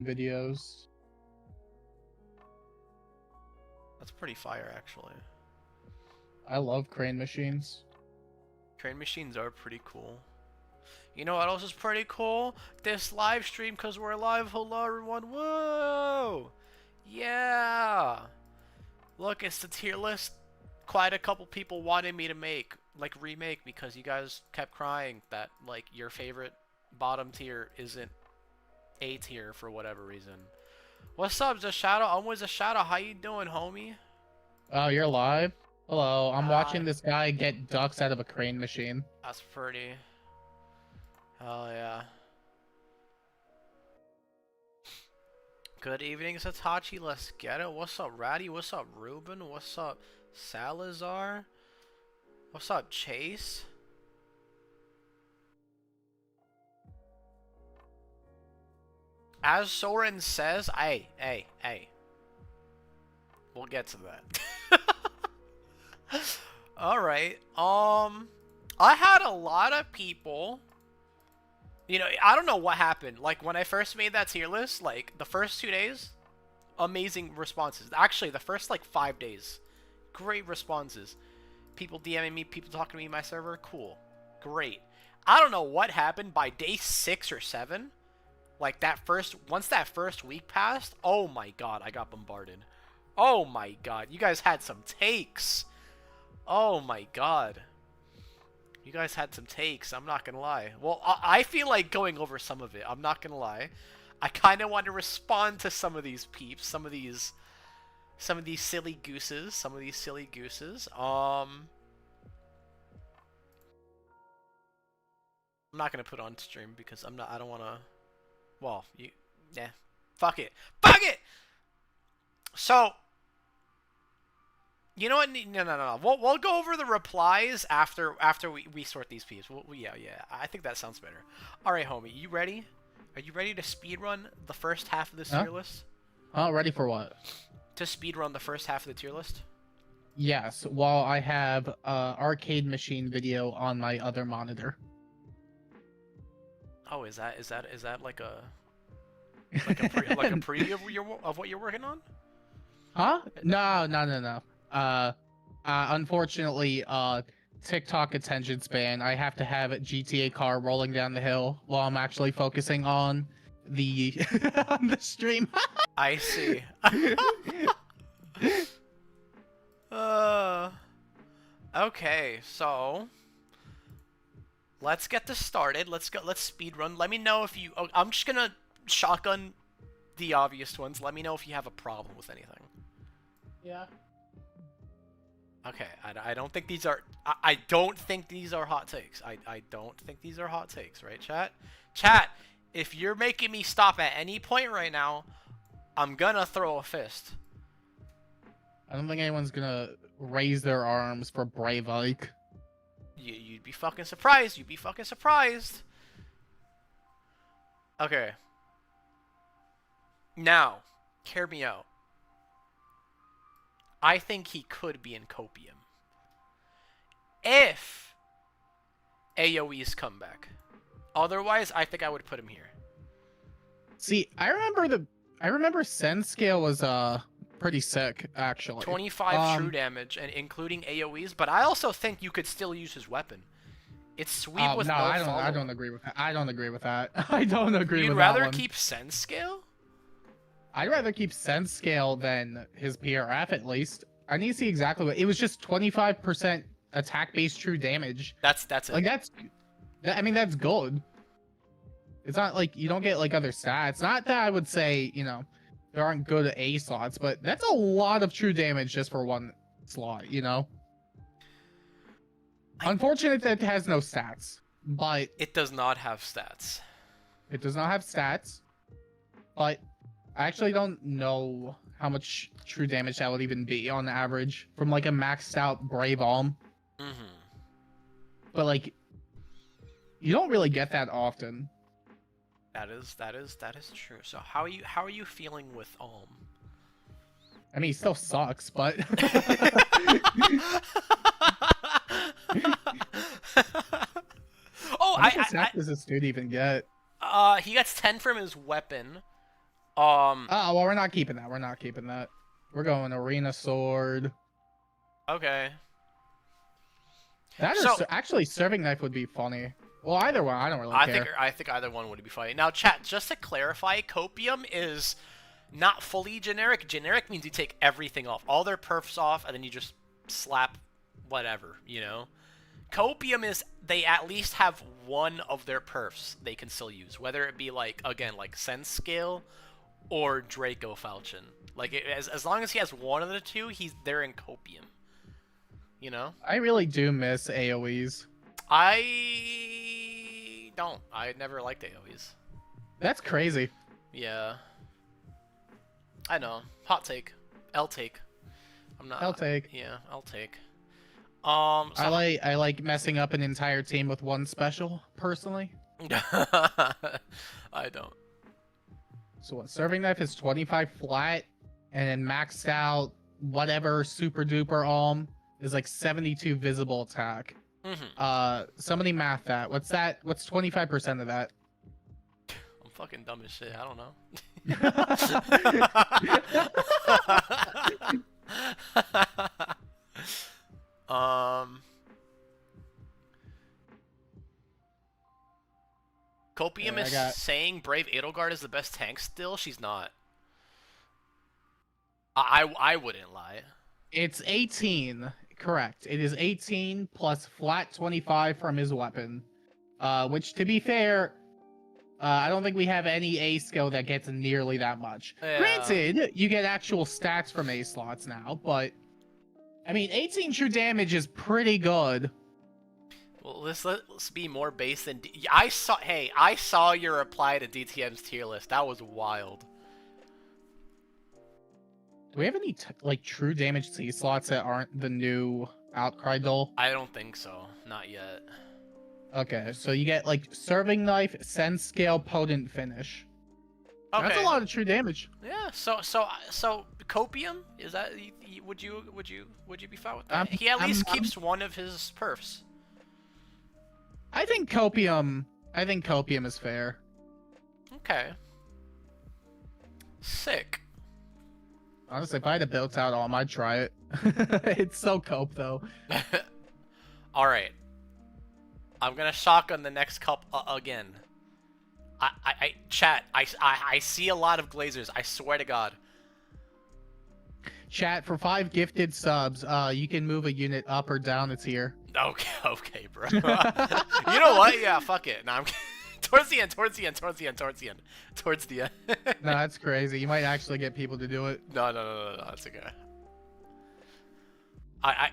videos. That's pretty fire, actually. I love crane machines. Crane machines are pretty cool. You know what else is pretty cool? This live stream, because we're live. Hello, everyone. Whoa! Yeah! Look, it's the tier list. Quite a couple people wanted me to remake, because you guys kept crying that, like, your favorite bottom tier isn't A tier for whatever reason. What's up, Zashadow? I'm with Zashadow. How you doing, homie? Oh, you're live? Hello, I'm watching this guy get ducks out of a crane machine. That's pretty. Hell yeah. Good evening, Satachi. Let's get it. What's up, Ratty? What's up, Ruben? What's up, Salazar? What's up, Chase? As Soren says, hey. We'll get to that. Alright, I had a lot of people, you know, I don't know what happened, like, when I first made that tier list, like, the first 2 days, amazing responses. Actually, the first, like, 5 days, great responses. People DMing me, people talking to me in my server, cool, great. I don't know what happened by day 6 or 7, like, once that first week passed, oh my god, I got bombarded. Oh my god, you guys had some takes. Oh my god. You guys had some takes, I'm not gonna lie. Well, I feel like going over some of it, I'm not gonna lie. I kind of want to respond to some of these peeps, some of these silly gooses, I'm not gonna put it on stream because I don't wanna, well, fuck it. So, you know what? No. We'll go over the replies after we sort these peeps. Yeah. I think that sounds better. All right, homie, you ready? Are you ready to speedrun the first half of this tier list? Oh, ready for what? To speedrun the first half of the tier list? Yes, while I have arcade machine video on my other monitor. Oh, is that like a preview of what you're working on? Huh? No. Unfortunately, TikTok attention span. I have to have a GTA car rolling down the hill while I'm actually focusing on the on the stream. I see. Okay, so let's get this started. Let's speed run. Let me know if you. Oh, I'm just gonna shotgun the obvious ones. Let me know if you have a problem with anything. Yeah. Okay, I don't think these are. I don't think these are hot takes. I don't think these are hot takes, right, chat? Chat, if you're making me stop at any point right now, I'm gonna throw a fist. I don't think anyone's gonna raise their arms for Breivik. You'd be fucking surprised. You'd be fucking surprised. Okay. Now, hear me out. I think he could be in Copium if AoE's come back. Otherwise, I think I would put him here. See, I remember Sen scale was pretty sick actually. 25 true damage and including AoEs, but I also think you could still use his weapon. It's sweep with no follow-up. I don't agree with that. I don't agree with that. I don't agree with that. You'd rather keep Sen scale? I'd rather keep Sen scale than his PRF at least. I need to see exactly what it was. Just 25% attack-based true damage. That's it. Like I mean that's good. It's not like you don't get like other stats. Not that I would say, you know, there aren't good A slots, but that's a lot of true damage just for one slot, you know? Unfortunate that it has no stats, but it does not have stats. It does not have stats, but I actually don't know how much true damage that would even be on average from like a maxed out Brave Alm. But like, you don't really get that often. That is true. So how are you feeling with Alm? I mean, he still sucks, but oh, how much does this dude even get? He gets 10 from his weapon. Oh, well, we're not keeping that. We're not keeping that. We're going arena sword. Okay. That So or actually serving knife would be funny. Well, either one, I don't really care. I think either one would be funny. Now, chat, just to clarify, copium is not fully generic. Generic means you take everything off, all their perfs off, and then you just slap whatever, you know? Copium is they at least have one of their perfs they can still use, whether it be like, again, like Sense Scale or Draco Falchion. Like, as long as he has one of the two, they're in copium. You know? I really do miss AoEs. I don't. I never liked AoEs. That's crazy. Yeah. I know. Hot take. L take. I'm not. I'll take. Yeah, I'll take. So I like messing up an entire team with one special, personally. I don't. So what? Serving knife is 25 flat, and then maxed out whatever super duper is like 72 visible attack. Mm-hmm. Somebody math that. What's that? What's 25% of that? I'm fucking dumb as shit. I don't know. Copium is saying Brave Edelgard is the best tank still. She's not. I wouldn't lie. It's 18. Correct. It is 18 plus flat 25 from his weapon. Which, to be fair, I don't think we have any A skill that gets nearly that much. Yeah. Granted, you get actual stats from A slots now, but I mean, 18 true damage is pretty good. Well, let's be more base than I saw your reply to DTM's tier list. That was wild. Do we have any like true damage C slots that aren't the new Outcry Duel? I don't think so. Not yet. Okay, so you get like Serving Knife, Sense Scale, Potent Finish. Okay. That's a lot of true damage. Yeah. So Copium, is that would you be fine with that? He at least keeps one of his perfs. I think Copium is fair. Okay. Sick. Honestly, if I had a built out arm, I'd try it. It's so cope though. All right. I'm gonna shotgun the next cup again. Chat. I see a lot of glazers. I swear to God. Chat, for 5 gifted subs, you can move a unit up or down a tier. Okay, bro. You know what? Yeah, fuck it. No, I'm towards the end. No, that's crazy. You might actually get people to do it. No, that's okay.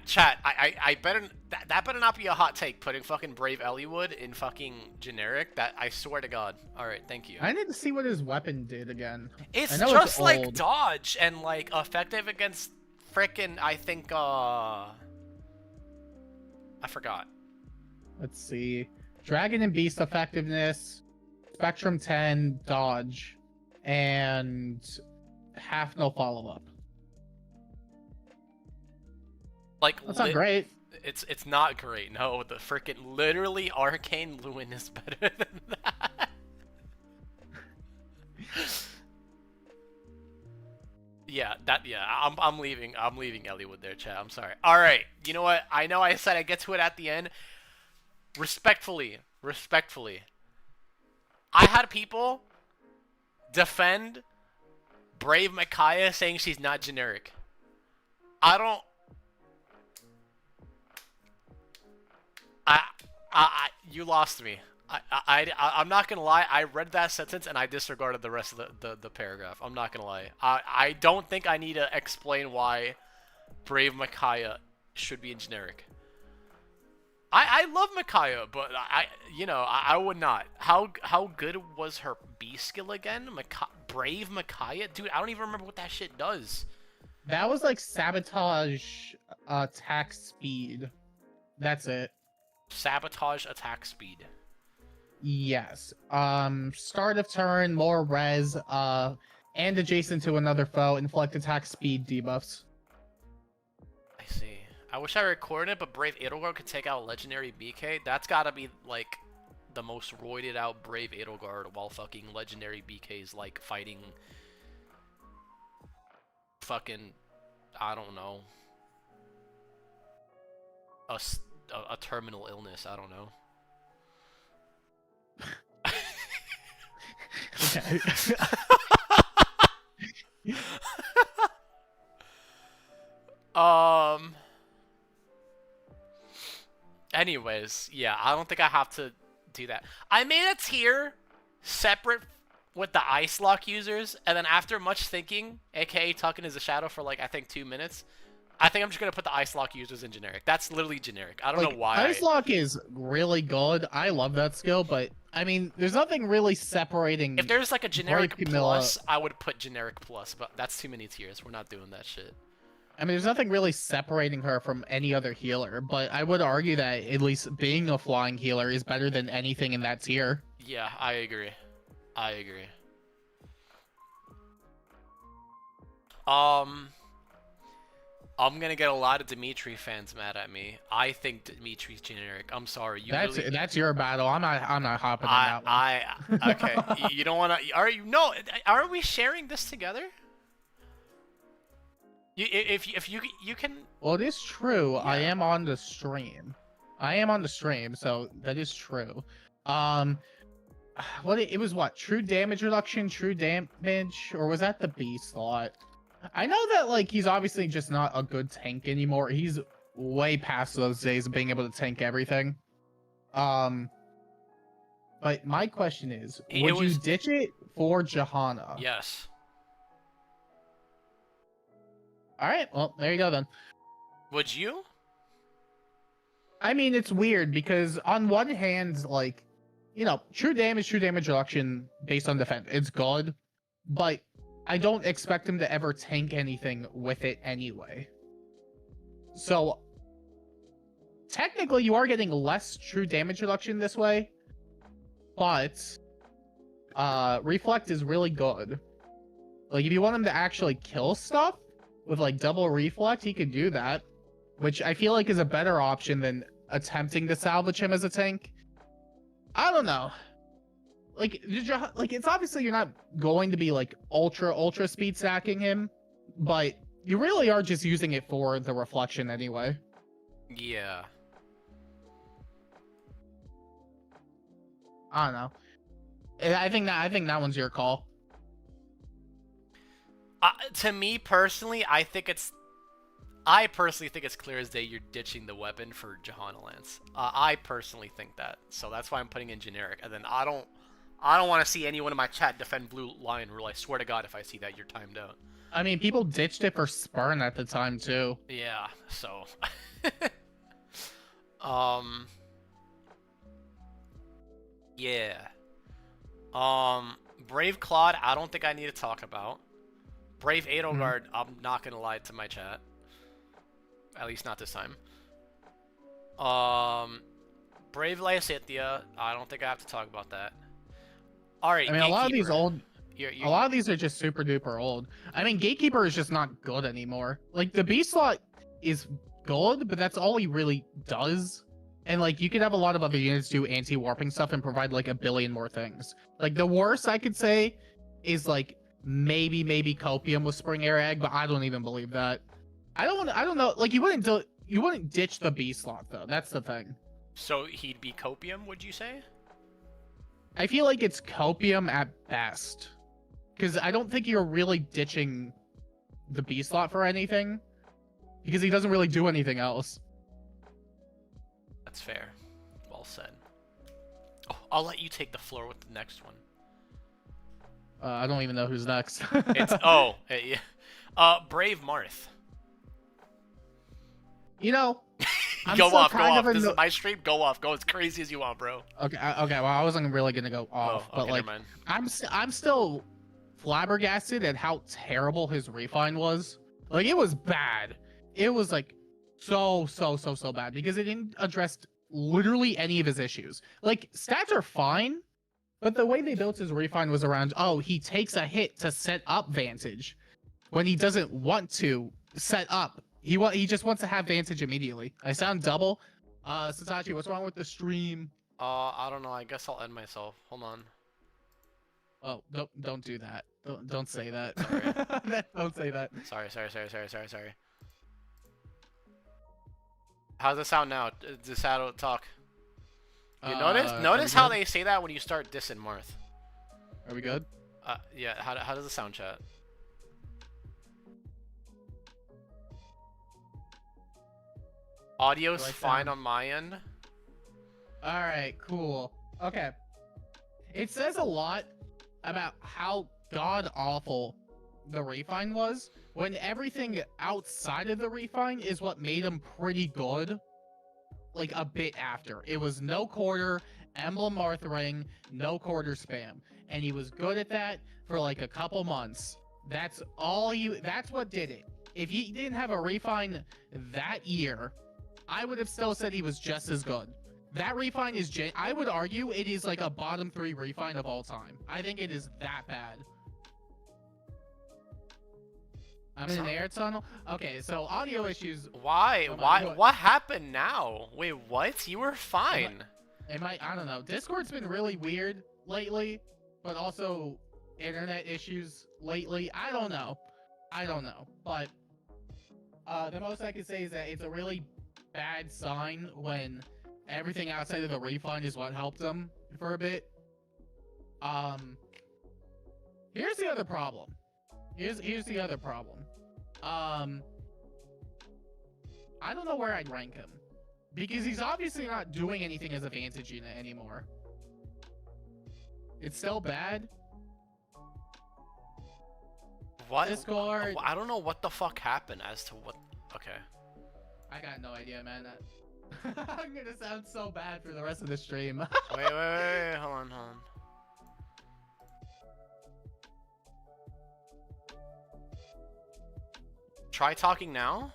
Chat, I better that better not be a hot take. Putting fucking Brave Eliwood in fucking generic. That I swear to God. All right, thank you. I need to see what his weapon did again. It's just like dodge and like effective against frickin' I think I forgot. Let's see. Dragon and Beast effectiveness, Spectrum 10, dodge, and half no follow-up. Like, that's not great. It's not great. No, the frickin' literally Arcane Lewin is better than that. I'm leaving Eliwood there, chat. I'm sorry. All right. You know what? I know I said I get to it at the end. Respectfully. I had people defend Brave Micaiah saying she's not generic. You lost me. I'm not gonna lie. I read that sentence and I disregarded the rest of the paragraph. I'm not gonna lie. I don't think I need to explain why Brave Micaiah should be in generic. I love Micaiah, but I would not. How good was her B skill again? Brave Micaiah, dude. I don't even remember what that shit does. That was like sabotage attack speed. That's it. Sabotage attack speed. Yes. Start of turn, more res, and adjacent to another foe, inflict attack speed debuffs. I see. I wish I recorded it, but Brave Edelgard could take out Legendary BK. That's gotta be, like, the most roided out Brave Edelgard while fucking Legendary BK's, like, fighting fucking, I don't know, a terminal illness. I don't know. Okay. Anyways, yeah, I don't think I have to do that. I made a tier separate with the ice lock users, and then after much thinking, aka talking as a shadow for like I think 2 minutes, I think I'm just gonna put the ice lock users in generic. That's literally generic. I don't know why. Ice lock is really good. I love that skill, but I mean, there's nothing really separating. If there's like a generic Brave Camilla- plus, I would put generic plus, but that's too many tiers. We're not doing that shit. I mean, there's nothing really separating her from any other healer, but I would argue that at least being a flying healer is better than anything in that tier. Yeah, I agree. I agree. I'm gonna get a lot of Dimitri fans mad at me. I think Dimitri's generic. I'm sorry. That's your battle. I'm not hopping on that one. Okay. You don't wanna. Are we sharing this together? If you can. Well, it is true. Yeah. I am on the stream. So that is true. It was what? True damage reduction, true damage, or was that the B slot? I know that like he's obviously just not a good tank anymore. He's way past those days of being able to tank everything. But my question is, would you ditch it for Johanna? Yes. All right, well, there you go then. Would you? I mean, it's weird because on one hand, like, you know, true damage reduction based on defense, it's good, but I don't expect him to ever tank anything with it anyway. So, technically, you are getting less true damage reduction this way, but Reflect is really good. Like, if you want him to actually kill stuff with, like, double Reflect, he could do that, which I feel like is a better option than attempting to salvage him as a tank. I don't know. Like, it's obviously you're not going to be, like, ultra speed stacking him, but you really are just using it for the reflection anyway. Yeah. I don't know. I think that one's your call. To me personally, I personally think it's clear as day you're ditching the weapon for Johanna Lance. I personally think that, so that's why I'm putting in generic. And then I don't want to see anyone in my chat defend Blue Lion Rule. I swear to God, if I see that, you're timed out. I mean, people ditched it for Spurn at the time too. Yeah, so. Yeah. Brave Claude, I don't think I need to talk about. Brave Edelgard, I'm not gonna lie to my chat. At least not this time. Brave Lysithia, I don't think I have to talk about that. Alright, I mean, Gatekeeper. a lot of these old... A lot of these are just super duper old. I mean, Gatekeeper is just not good anymore. Like, the B slot is good, but that's all he really does. And, like, you could have a lot of other units do anti-warping stuff and provide, like, a billion more things. Like, the worst I could say is, like, maybe Copium with Spring Air Egg, but I don't even believe that. I don't know. Like, you wouldn't ditch the B slot, though. That's the thing. So he'd be Copium, would you say? I feel like it's Copium at best. Because I don't think you're really ditching the B slot for anything. Because he doesn't really do anything else. That's fair. Well said. Oh, I'll let you take the floor with the next one. I don't even know who's next. Brave Marth. You know, go off. This is my stream. Go off. Go as crazy as you want, bro. Okay. Well, I wasn't really gonna go off, but like, I'm still flabbergasted at how terrible his refine was. Like, it was bad. It was like so bad because it didn't address literally any of his issues. Like, stats are fine, but the way they built his refine was around, oh, he takes a hit to set up Vantage when he doesn't want to set up. He just wants to have Vantage immediately. I sound double. Satachi, what's wrong with the stream? I don't know. I guess I'll end myself. Hold on. Oh, don't do that. Don't say that. Sorry. Don't say that. Sorry. How's it sound now? This how to talk. You notice how they say that when you start dissing Marth. Are we good? Yeah. How does it sound, chat? Audio's fine on my end. All right, cool. Okay. It says a lot about how god awful the refine was when everything outside of the refine is what made him pretty good. Like a bit after. It was no quarter, emblem Marth ring, no quarter spam. And he was good at that for like a couple months. That's what did it. If he didn't have a refine that year, I would have still said he was just as good. That refine is I would argue it is like a bottom 3 refine of all time. I think it is that bad. I'm in an air tunnel. Okay, so audio issues. Why? What happened now? Wait, what? You were fine. I don't know. Discord's been really weird lately, but also internet issues lately. I don't know. But the most I can say is that it's a really bad sign when everything outside of the refund is what helped them for a bit. Here's the other problem. Here's the other problem. I don't know where I'd rank him because he's obviously not doing anything as a Vantage unit anymore. It's still bad. What? Discord. I don't know what the fuck happened as to what. Okay. I got no idea, man. I'm gonna sound so bad for the rest of the stream. wait, hold on. Try talking now?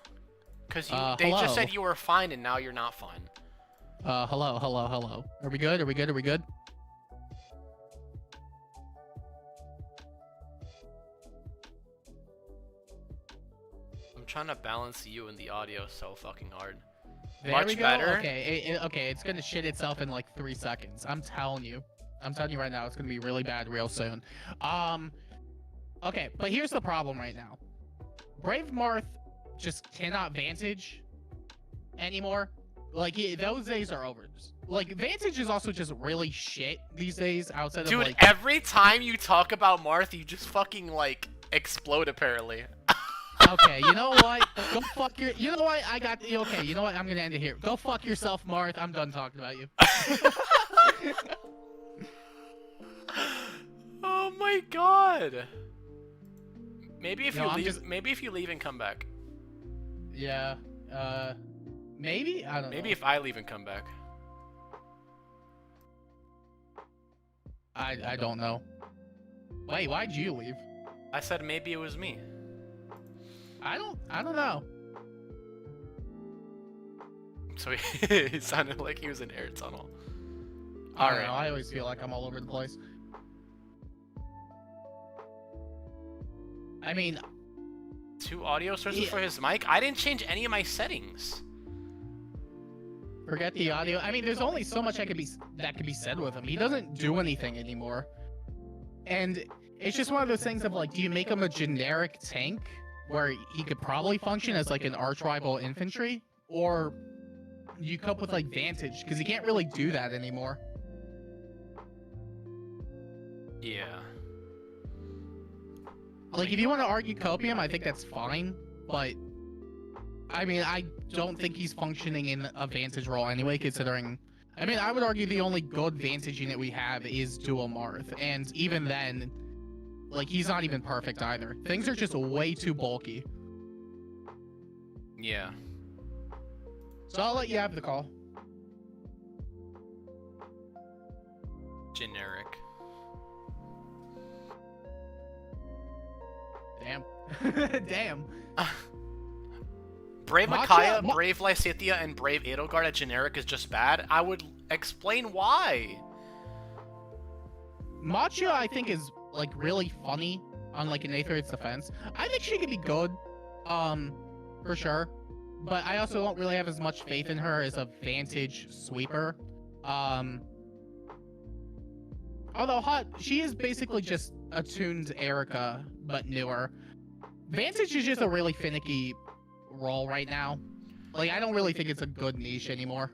Because they just said you were fine and now you're not fine. Hello. Are we good? I'm trying to balance you and the audio so fucking hard. There Much we go. better. Okay, it's gonna shit itself in like 3 seconds. I'm telling you right now, it's gonna be really bad real soon. Okay, but here's the problem right now. Brave Marth just cannot Vantage anymore. Like, those days are over. Like, Vantage is also just really shit these days outside Dude, of, like... every time you talk about Marth, you just fucking, like, explode, apparently. Okay, you know what? Go fuck your... You know what? Okay, you know what? I'm gonna end it here. Go fuck yourself, Marth. I'm done talking about you. Oh my god. Maybe if maybe if you leave and come back. Yeah. Maybe? I don't know. Maybe if I leave and come back. I don't know. Wait, why'd you leave? I said maybe it was me. I don't know. So he sounded like he was in air tunnel. I don't know. I always feel like I'm all over the place. I mean, 2 audio sources for his mic? I didn't change any of my settings. Forget the audio. I mean, there's only so much that could be said with him. He doesn't do anything anymore. And it's just one of those things of like, do you make him a generic tank where he could probably function as like an arch rival infantry? Or you cope with like Vantage? Because he can't really do that anymore. Yeah. Like, if you want to argue copium, I think that's fine, but I mean, I don't think he's functioning in a Vantage role anyway, considering... I mean, I would argue the only good Vantage unit we have is Dual Marth, and even then, like, he's not even perfect either. Things are just way too bulky. Yeah. So I'll let you have the call. Generic. Damn. Damn. Brave Micaiah, Brave Lysithea, and Brave Edelgard at generic is just bad. I would explain why. Matcha, I think, is, like, really funny on, like, an Aether's defense. I think she could be good, for sure. But I also don't really have as much faith in her as a Vantage sweeper. Although she is basically just a tuned Erica, but newer. Vantage is just a really finicky role right now. Like, I don't really think it's a good niche anymore.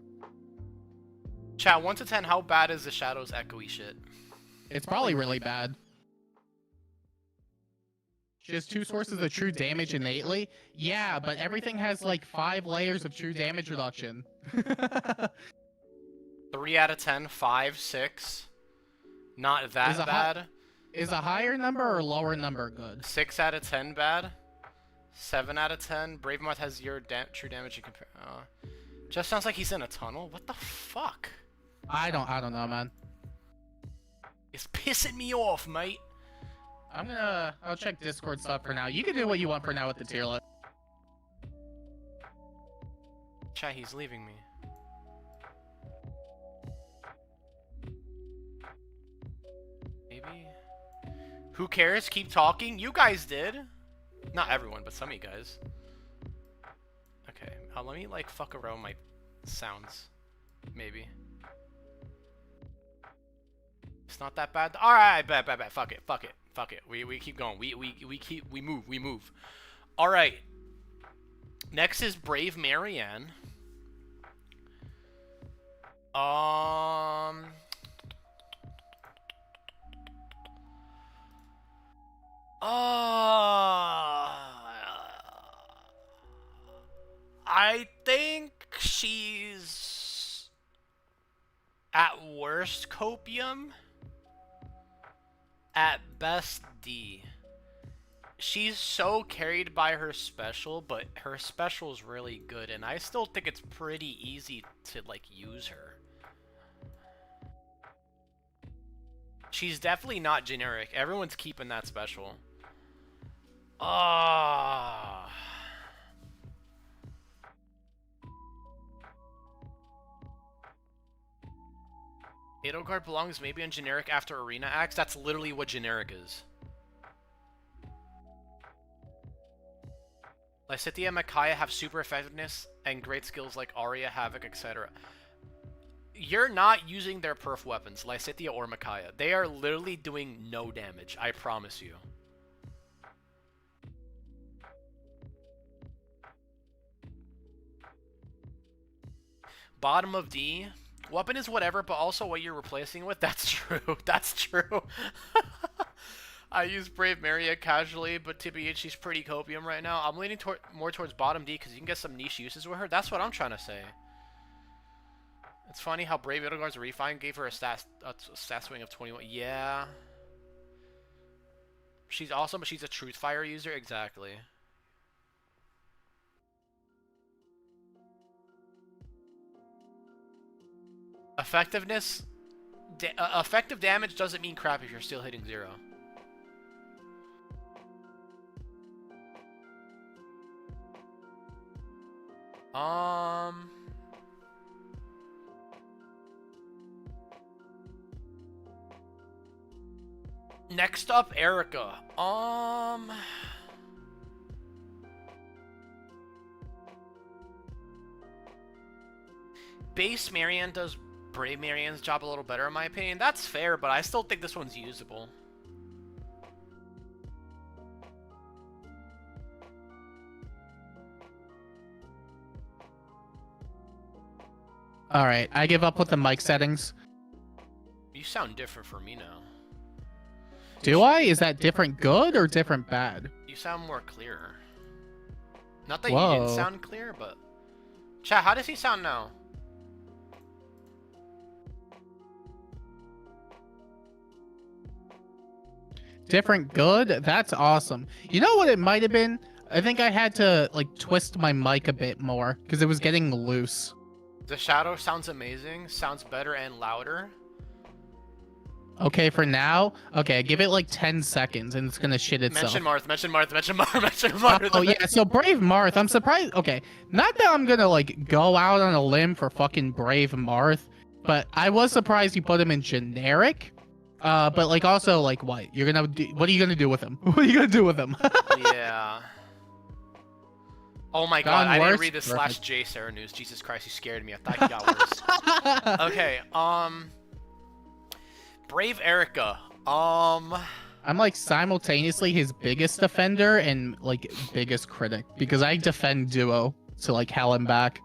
Chat, 1 to 10, how bad is the Shadow's echoey shit? It's probably really bad. She has 2 sources of true damage innately. Yeah, but everything has like 5 layers of true damage reduction. 3 out of 10, 5, 6. Not that bad. Is a higher number or lower number good? 6 out of 10 bad. 7 out of 10. Brave Marth has 0 true damage in compare. Just sounds like he's in a tunnel. What the fuck? I don't know, man. It's pissing me off, mate. I'll check Discord stuff for now. You can do what you want for now with the tier list. Chat, he's leaving me. Maybe. Who cares? Keep talking. You guys did. Not everyone, but some of you guys. Okay, let me like fuck around my sounds. Maybe. It's not that bad. All right, bet. Fuck it. We keep going. We move. All right. Next is Brave Marianne. I think she's at worst copium, at best D. She's so carried by her special, but her special is really good, and I still think it's pretty easy to like use her. She's definitely not generic. Everyone's keeping that special. Edelgard belongs maybe in generic after Arena Axe. That's literally what generic is. Lysithea and Micaiah have super effectiveness and great skills like Arya, Havoc, etc. You're not using their perf weapons, Lysithea or Micaiah. They are literally doing no damage, I promise you. Bottom of D. Weapon is whatever, but also what you're replacing with. That's true. That's true. I use Brave Maria casually, but TBH, she's pretty copium right now. I'm leaning more towards bottom D because you can get some niche uses with her. That's what I'm trying to say. It's funny how Brave Edelgard's Refine gave her a stat swing of 21. Yeah. She's awesome, but she's a Truth Fire user. Exactly. Effectiveness. Effective damage doesn't mean crap if you're still hitting 0. Next up, Erica. Base Marianne does Brave Marianne's job a little better in my opinion. That's fair, but I still think this one's usable. Alright, I give up with the mic settings. You sound different for me now. Do I? Is that different good or different bad? You sound more clear. Not that Whoa. you didn't sound clear, but... Chat, how does he sound now? Different good? That's awesome. You know what it might have been? I think I had to, like, twist my mic a bit more, because it was getting loose. The Shadow sounds amazing. Sounds better and louder. Okay, for now? Okay, give it like 10 seconds and it's gonna shit itself. Mention Marth, mention Marth, mention Marth, mention Marth. Oh yeah, so Brave Marth, I'm surprised. Okay, not that I'm gonna like go out on a limb for fucking Brave Marth, but I was surprised you put him in generic. But like also like what? You're gonna do, what are you gonna do with him? What are you gonna do with him? Yeah. Oh my god, I didn't read the /J Sarah news. Jesus Christ, you scared me. I thought he got worse. Okay, Brave Erica. I'm like simultaneously his biggest defender and like biggest critic because I defend Duo to like hell and back.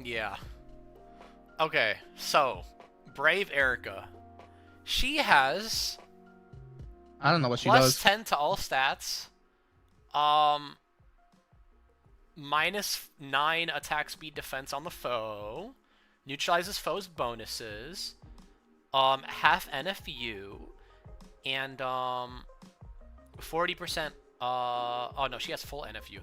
Yeah. Okay, so Brave Erica. She has I don't know what she plus does. 10 to all stats. Minus 9 attack speed defense on the foe. Neutralizes foes' bonuses. Half NFU. And 40%. Oh no, she has full NFU.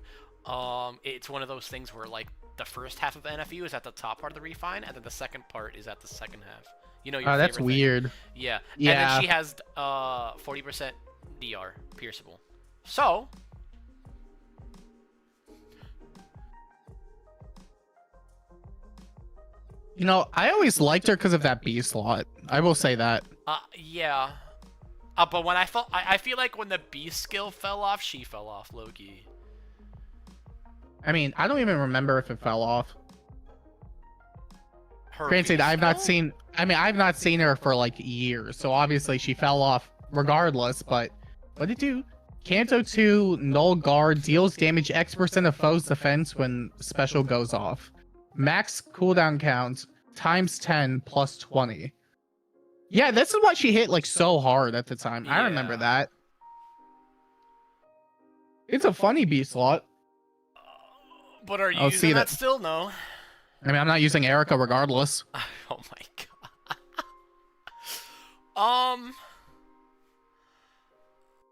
It's one of those things where like the first half of NFU is at the top part of the refine, and then the second part is at the second half. You know, your that's favorite weird. thing. Yeah. Yeah. And then she has 40% DR pierceable. So you know, I always liked her because of that B slot. I will say that. Yeah. But when I feel like when the B skill fell off, she fell off, Loki. I mean, I don't even remember if it fell off. Her Granted, B I've not skill? seen. I mean, I've not seen her for like years, so obviously she fell off regardless. But what did it do? Canto 2 null guard deals damage X% of foe's defense when special goes off. Max cooldown count times 10 plus 20. Yeah, this is why she hit like so hard at the time. I remember Yeah. that. It's a funny B slot. But are you I'll see using that that. still? No. I mean, I'm not using Erica regardless. Oh my god.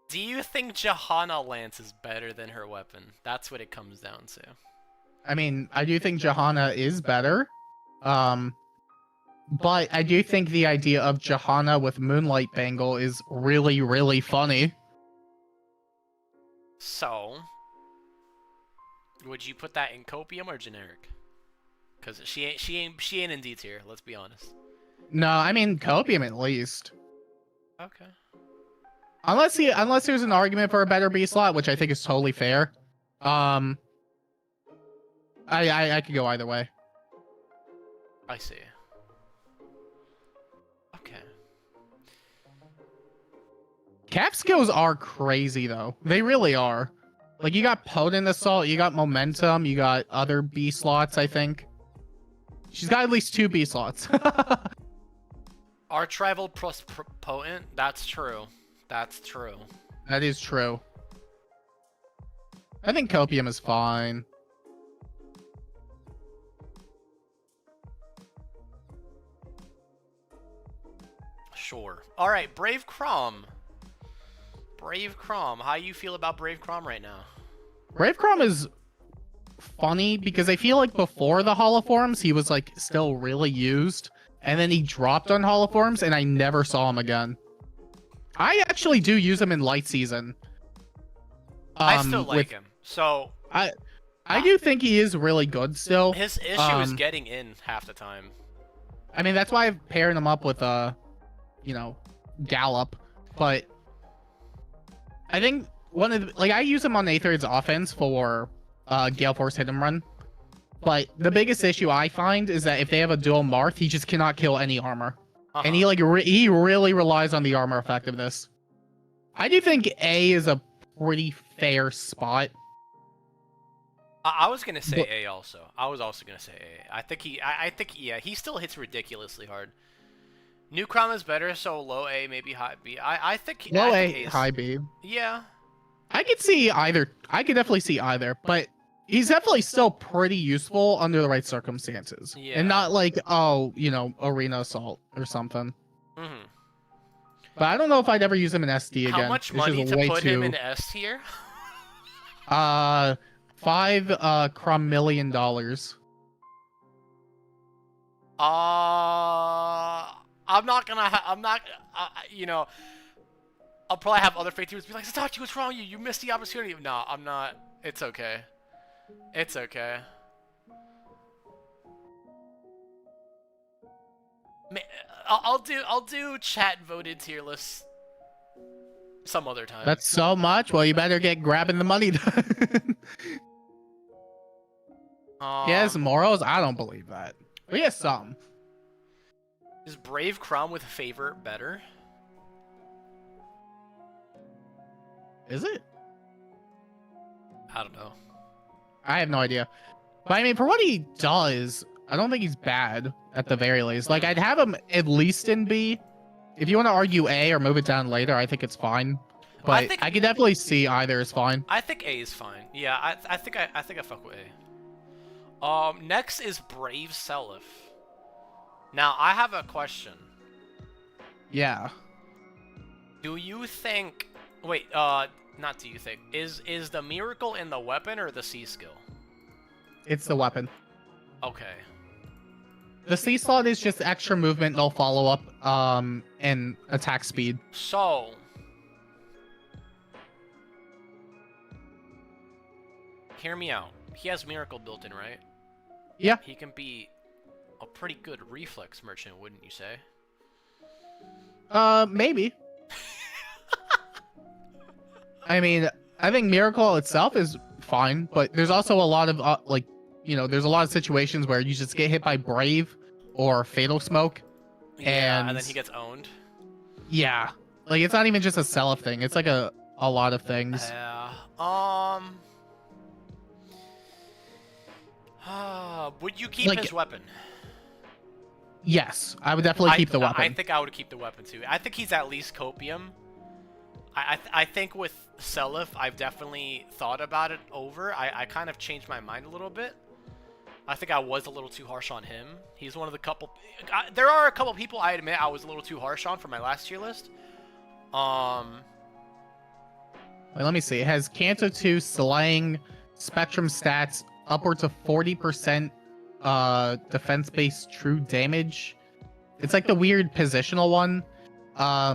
Do you think Johanna Lance is better than her weapon? That's what it comes down to. I mean, I do think Johanna is better. But I do think the idea of Johanna with Moonlight Bangle is really, really funny. So, would you put that in copium or generic? Because she ain't in D tier. Let's be honest. No, I mean copium at least. Okay. Unless there's an argument for a better B slot, which I think is totally fair. I could go either way. I see. Okay. Cap skills are crazy though. They really are. Like you got potent assault, you got momentum, you got other B slots, I think. She's got at least 2 B slots. Arch rival plus potent? That's true. That's true. That is true. I think copium is fine. Sure. Alright, Brave Crom. Brave Crom. How you feel about Brave Crom right now? Brave Crom is funny because I feel like before the holoforms he was like still really used, and then he dropped on holoforms and I never saw him again. I actually do use him in light season. I still like him. So I do think he is really good still. his issue is getting in half the time. I mean, that's why I've paired him up with you know, Gallop, but I think one of the, like I use him on Aether's offense for Gale Force hit and run. But the biggest issue I find is that if they have a dual Marth, he just cannot kill any armor. And he like he really relies on the armor effectiveness. I do think A is a pretty fair spot. I was gonna say A also. I was also gonna say A. I think yeah, he still hits ridiculously hard. New Crom is better, so low A, maybe high B. I think Low I A, think high B. Yeah. I could see either. I could definitely see either, but he's definitely still pretty useful under the right circumstances. Yeah. And not like, oh, you know, Arena Assault or something. Mm-hmm. But I don't know if I'd ever use him in SD again. How much money to put him in S tier? $5 million. I'm not you know, I'll probably have other fake teamers be like, Satachi, what's wrong with you? You missed the opportunity. No, I'm not. It's okay. It's okay. I'll do chat voted tier lists some other time. That's so much. Well, you better get grabbing the money done. He has morals? I don't believe that. But he has some. Is Brave Crown with Favor better? Is it? I don't know. I have no idea. But I mean, for what he does, I don't think he's bad at the very least. Like, I'd have him at least in B. If you want to argue A or move it down later, I think it's fine. But I could definitely see either is fine. I think A is fine. Yeah, I think I fuck with A. Next is Brave 𝔬𝔬𝔩𝔬𝔡. Now, I have a question. Yeah. Do you think... Wait, not do you think. Is the miracle in the weapon or the C skill? It's the weapon. Okay. The C slot is just extra movement, no follow-up, and attack speed. So... Hear me out. He has miracle built in, right? Yeah. He can be a pretty good reflex merchant, wouldn't you say? Maybe. I mean, I think miracle itself is fine, but there's also a lot of like, you know, there's a lot of situations where you just get hit by brave or fatal smoke, and then he gets owned. Yeah, like it's not even just a ℬ𝔬𝔩 thing; it's like a lot of things. Yeah. Would you keep his weapon? Yes, I would definitely keep the weapon. I think I would keep the weapon too. I think he's at least copium. I think with ℬ𝔬𝔩, I've definitely thought about it over. I kind of changed my mind a little bit. I think I was a little too harsh on him. He's one of the couple... there are a couple people I admit I was a little too harsh on for my last tier list. Wait, let me see. It has Canto 2, Slaying, Spectrum stats, upwards of 40% defense-based true damage. It's like the weird positional one.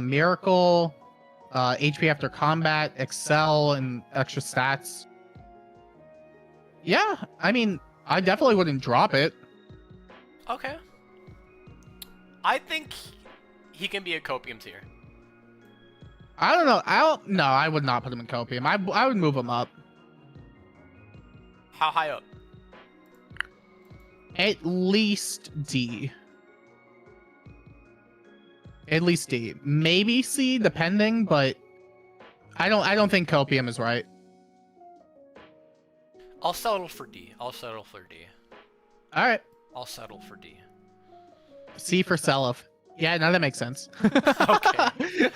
Miracle, HP after combat, excel, and extra stats. Yeah, I mean, I definitely wouldn't drop it. Okay. I think he can be a copium tier. I don't know. I would not put him in copium. I would move him up. How high up? At least D. At least D. Maybe C, depending, but I don't think copium is right. I'll settle for D. I'll settle for D. All right. I'll settle for D. C for ℬ𝔬𝔩. Yeah, no, that makes sense. Okay.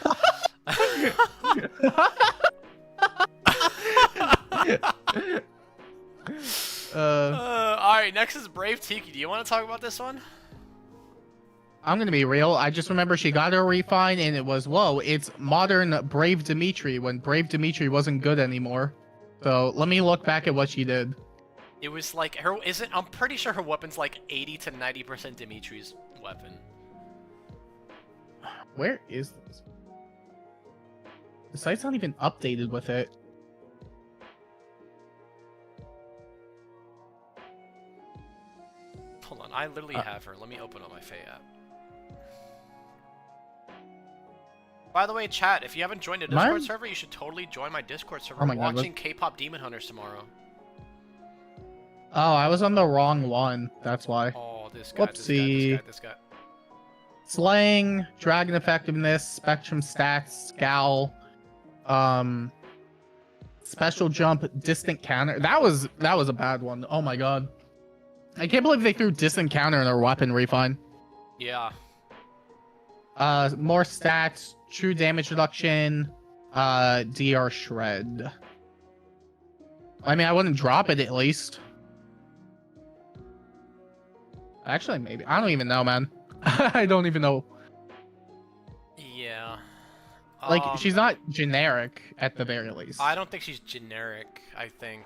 Alright, next is Brave Tiki. Do you want to talk about this one? I'm gonna be real. I just remember she got her refine, and it was, whoa, it's modern Brave Dimitri when Brave Dimitri wasn't good anymore. So let me look back at what she did. It was like her. I'm pretty sure her weapon's like 80 to 90% Dimitri's weapon. Where is this? The site's not even updated with it. Hold on, I literally have her. Let me open up my FEH app. By the way, chat, if you haven't joined a Discord server, you should totally join my Discord server. I'm watching K-pop Demon Hunters tomorrow. Oh, I was on the wrong one. That's why. Oh, this guy, Whoopsie. this guy. Slaying, Dragon Effectiveness, Spectrum Stats, Scowl, Special Jump, Distant Counter. That was a bad one. Oh my god. I can't believe they threw Distant Counter in their weapon refine. Yeah. More stats, true damage reduction, DR shred. I mean, I wouldn't drop it at least. Actually, maybe. I don't even know, man. I don't even know. Yeah. Like, she's not generic at the very least. I don't think she's generic, I think.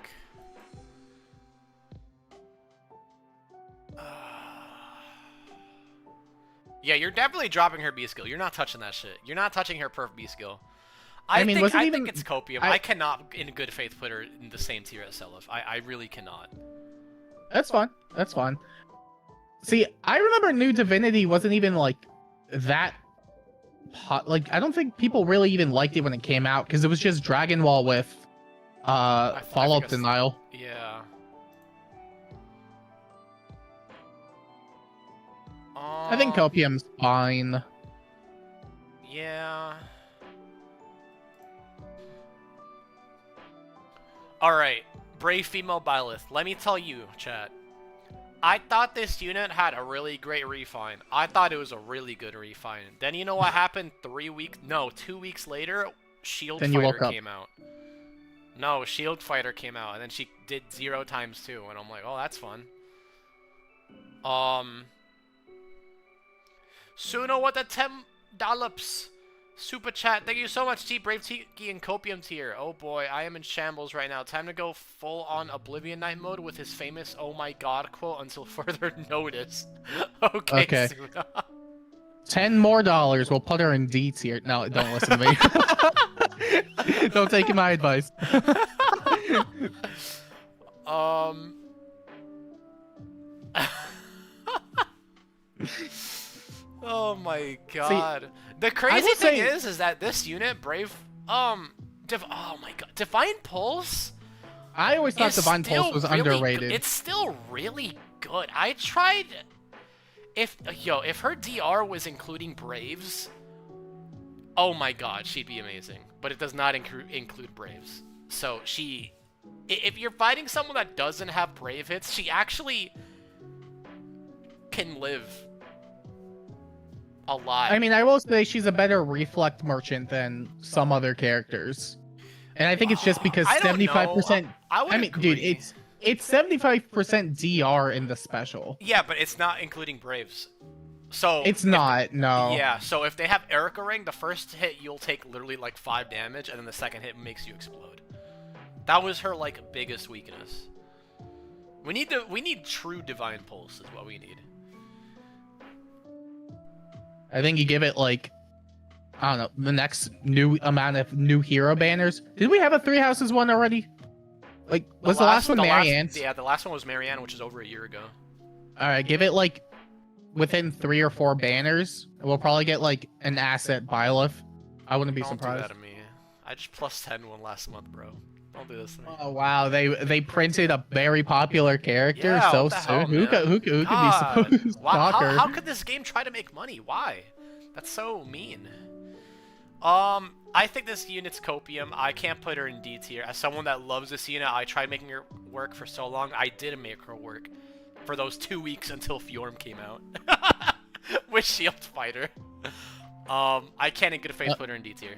Yeah, you're definitely dropping her B skill. You're not touching that shit. You're not touching her perf B skill. I think it's copium. I cannot, in good faith, put her in the same tier as ℬ𝔬𝔩. I really cannot. That's fine. That's fine. See, I remember New Divinity wasn't even like that hot. Like, I don't think people really even liked it when it came out because it was just Dragon Wall with follow-up denial. Yeah. I think copium's fine. Yeah. Alright, brave female Byleth. Let me tell you, chat. I thought this unit had a really great refine. I thought it was a really good refine. Then you know what happened 2 weeks later? Shield Then you Fighter woke up. came out. No, Shield Fighter came out, and then she did 0 times 2, and I'm like, oh, that's fun. Suno with the $10 super chat. Thank you so much, T Brave Tiki and Copium tier. Oh boy, I am in shambles right now. Time to go full on Oblivion Knight mode with his famous "Oh my God" quote until further notice. Okay. Suno. $10 more. We'll put her in D tier. No, don't listen to me. Don't take my advice. Oh my god. See, the crazy thing is that this unit, Brave, oh my god, Divine Pulse? I always thought Divine Pulse was underrated. It's still really good. I tried, if her DR was including Braves, oh my god, she'd be amazing. But it does not include Braves. So if you're fighting someone that doesn't have Brave hits, she actually can live a lot. I mean, I will say she's a better reflect merchant than some other characters. And I think it's just because 75%... I mean, agree. Dude, it's 75% DR in the special. Yeah, but it's not including Braves. So it's not, no. Yeah, so if they have Erica Ring, the first hit you'll take literally like 5 damage, and then the second hit makes you explode. That was her like biggest weakness. We need true Divine Pulse is what we need. I think you give it like, I don't know, the next new amount of new hero banners. Did we have a 3 Houses one already? Like, was the last one Marianne? Yeah, the last one was Marianne, which is over a year ago. Alright, give it like within 3 or 4 banners. We'll probably get like an asset Byleth. I wouldn't be surprised. Don't do that to me. I just plus 10 one last month, bro. Don't do this to me. Oh wow, they printed a very popular character yeah, so soon. Who could be supposed? Wow, how could this game try to make money? Why? That's so mean. I think this unit's copium. I can't put her in D tier. As someone that loves this unit, I tried making her work for so long. I didn't make her work for those 2 weeks until Fjorm came out with Shield Fighter. I can't in good faith put her in D tier.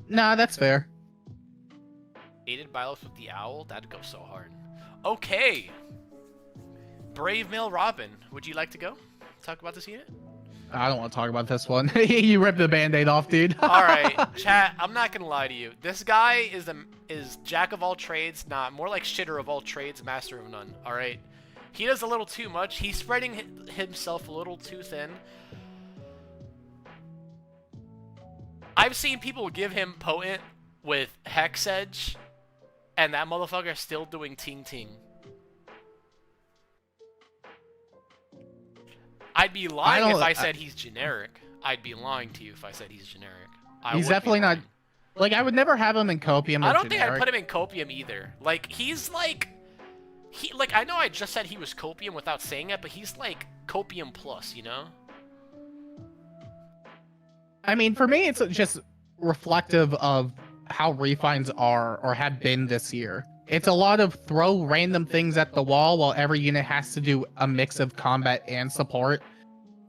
Nah, that's fair. Aided Byleth with the Owl? That'd go so hard. Okay. Brave Male Robin. Would you like to go? Talk about this unit? I don't want to talk about this one. You ripped the band-aid off, dude. Alright, chat, I'm not gonna lie to you. This guy is jack of all trades, more like shitter of all trades, master of none. Alright? He does a little too much. He's spreading himself a little too thin. I've seen people give him potent with Hex Edge, and that motherfucker is still doing ting ting. I'd be lying if I said he's generic. I'd be lying to you if I said he's generic. He's definitely not. Like, I would never have him in copium. I don't think I'd put him in copium either. Like, he's like, I know I just said he was copium without saying it, but he's like copium plus, you know? I mean, for me, it's just reflective of how refines are or have been this year. It's a lot of throw random things at the wall while every unit has to do a mix of combat and support.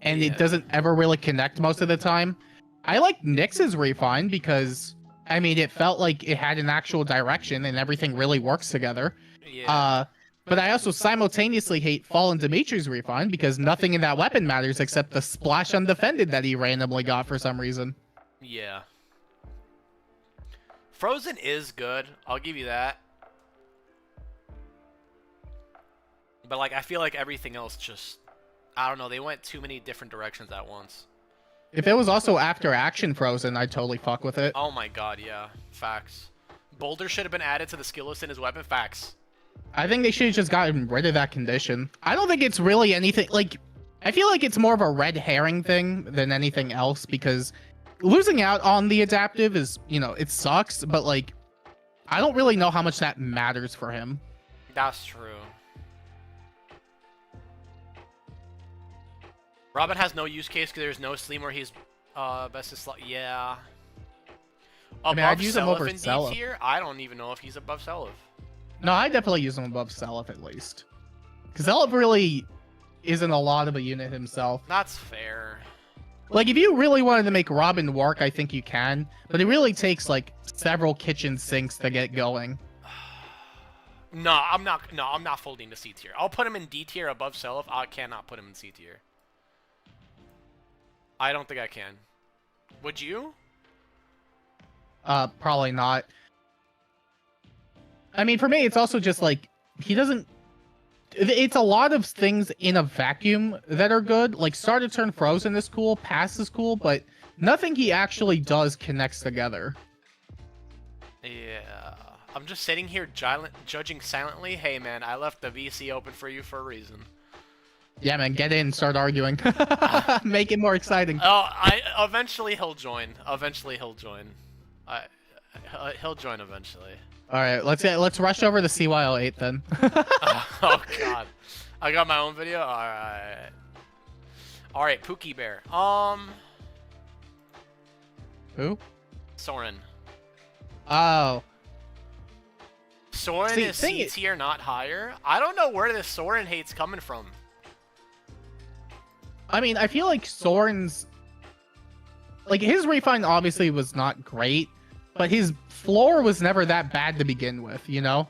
And it doesn't ever really connect most of the time. I like Nyx's refine because, I mean, it felt like it had an actual direction and everything really works together. Yeah. But I also simultaneously hate Fallen Dimitri's refine because nothing in that weapon matters except the splash undefended that he randomly got for some reason. Yeah. Frozen is good. I'll give you that. But, like, I feel like everything else just... I don't know. They went too many different directions at once. If it was also after action Frozen, I'd totally fuck with it. Oh my god, yeah. Facts. Boulder should have been added to the skill list in his weapon. Facts. I think they should have just gotten rid of that condition. I don't think it's really anything... Like, I feel like it's more of a red herring thing than anything else because losing out on the adaptive is, you know, it sucks, but, like, I don't really know how much that matters for him. That's true. Robin has no use case because there's no Sleem where he's best of slot. Yeah. Above I'd use him over in D 𝔬𝔬𝔩. tier? I don't even know if he's above 𝔬𝔬𝔩. No, I definitely use him above 𝔬𝔬𝔩 at least. Because 𝔬𝔬𝔩 really isn't a lot of a unit himself. That's fair. Like, if you really wanted to make Robin work, I think you can. But it really takes, like, several kitchen sinks to get going. No, I'm not folding to C tier. I'll put him in D tier above 𝔬𝔬𝔩. I cannot put him in C tier. I don't think I can. Would you? Probably not. I mean, for me, it's also just, like, he doesn't... It's a lot of things in a vacuum that are good. Like, start to turn frozen is cool, pass is cool, but nothing he actually does connects together. Yeah. I'm just sitting here judging silently. Hey, man, I left the VC open for you for a reason. Yeah, man, get in, start arguing. Make it more exciting. Oh, eventually he'll join. Eventually he'll join. He'll join eventually. All right, let's rush over to CYL 8 then. Oh god, I got my own video. All right, Pookie Bear. Who? Soren. Oh. Soren is C tier, not higher. I don't know where this Soren hate's coming from. I mean, I feel like Soren's... Like, his refine obviously was not great, but his floor was never that bad to begin with, you know?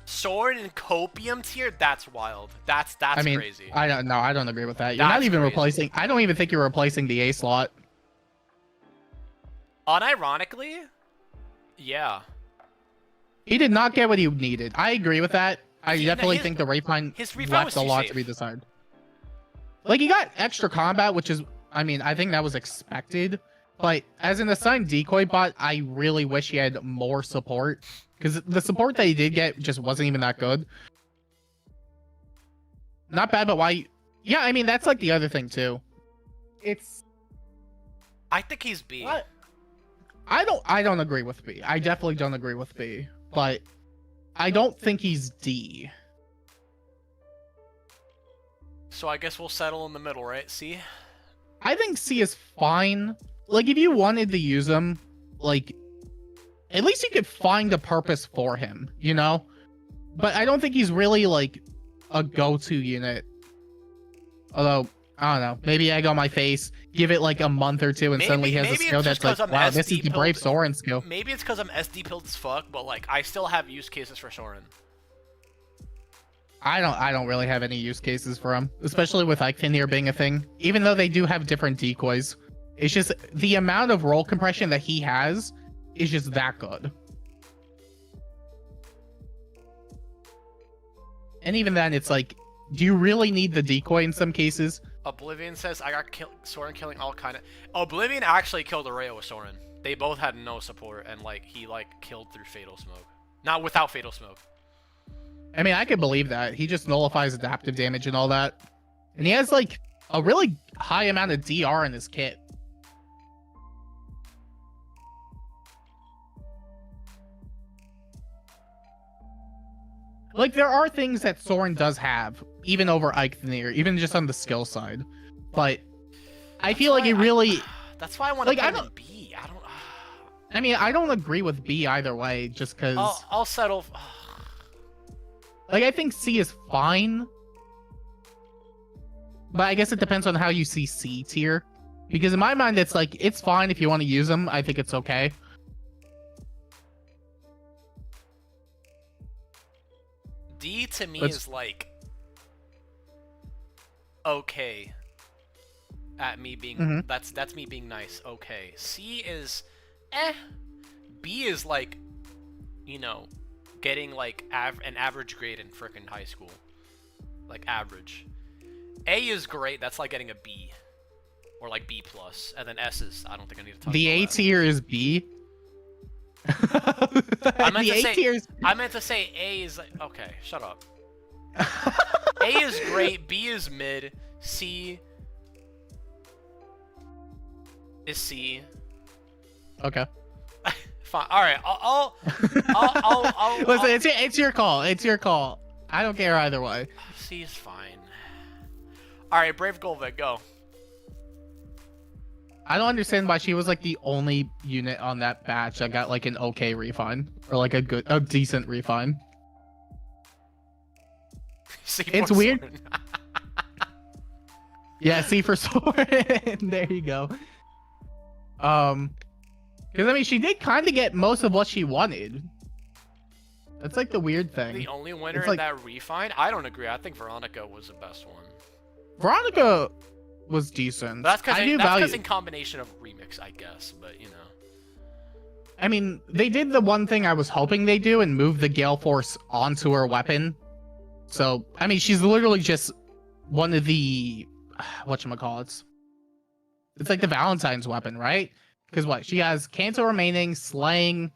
Soren and Copium tier? That's wild. That's I mean, crazy. I don't agree with that. You're That's not even crazy. replacing... I don't even think you're replacing the A slot. Unironically, yeah. He did not get what he needed. I agree with that. I definitely think the refine left a lot to be desired. Like, he got extra combat, which is... I mean, I think that was expected. But as an assigned decoy bot, I really wish he had more support. Because the support that he did get just wasn't even that good. Not bad, but why... Yeah, I mean, that's like the other thing, too. It's... I think he's B. What? I don't agree with B. I definitely don't agree with B. But I don't think he's D. So I guess we'll settle in the middle, right? C? I think C is fine. Like, if you wanted to use him, like, at least you could find a purpose for him, you know? But I don't think he's really, like, a go-to unit. Although, I don't know. Maybe egg on my face, give it, like, a month or two, and suddenly he has a skill that's like, wow, this is the Brave Soren skill. Maybe it's because I'm SD pilled as fuck, but, like, I still have use cases for Soren. I don't really have any use cases for him, especially with Eikthenir being a thing. Even though they do have different decoys, it's just the amount of roll compression that he has is just that good. And even then, it's like, do you really need the decoy in some cases? Oblivion says, I got Soren killing all kind of... Oblivion actually killed Areo with Soren. They both had no support, and, like, he, like, killed through Fatal Smoke. Not without Fatal Smoke. I mean, I could believe that. He just nullifies adaptive damage and all that. And he has, like, a really high amount of DR in his kit. Like, there are things that Soren does have, even over Eikthenir, even just on the skill side. But I feel like it really... That's why I want to like, put him in B. I mean, I don't agree with B either way, just because... I'll settle... Like, I think C is fine. But I guess it depends on how you see C tier. Because in my mind, it's like, it's fine if you want to use them. I think it's okay. D to me is like... okay. At me being... That's me being nice. Okay. C is... eh. B is like... You know... Getting, like, an average grade in frickin' high school. Like, average. A is great. That's like getting a B. Or, like, B+. And then S is... I don't think I need to talk the about A tier is B? I meant to say A is... like, okay, shut up. A is great. B is mid. C... is C. Okay. Fine. All right. I'll Listen, it's your call. It's your call. I don't care either way. C is fine. Alright, Brave Gullveig, go. I don't understand why she was like the only unit on that batch that got like an okay refund or like a decent refund. It's weird. Yeah, C for Soren. There you go. Because I mean, she did kind of get most of what she wanted. That's like the weird thing. The only winner like, in that refine? I don't agree. I think Veronica was the best one. Veronica was decent. But that's because in combination of remix, I guess. But you know. I mean, they did the one thing I was hoping they do and move the Gale Force onto her weapon. So, I mean, she's literally just one of the whatchamacallits. It's like the Valentine's weapon, right? Because what? She has Canto remaining, slaying,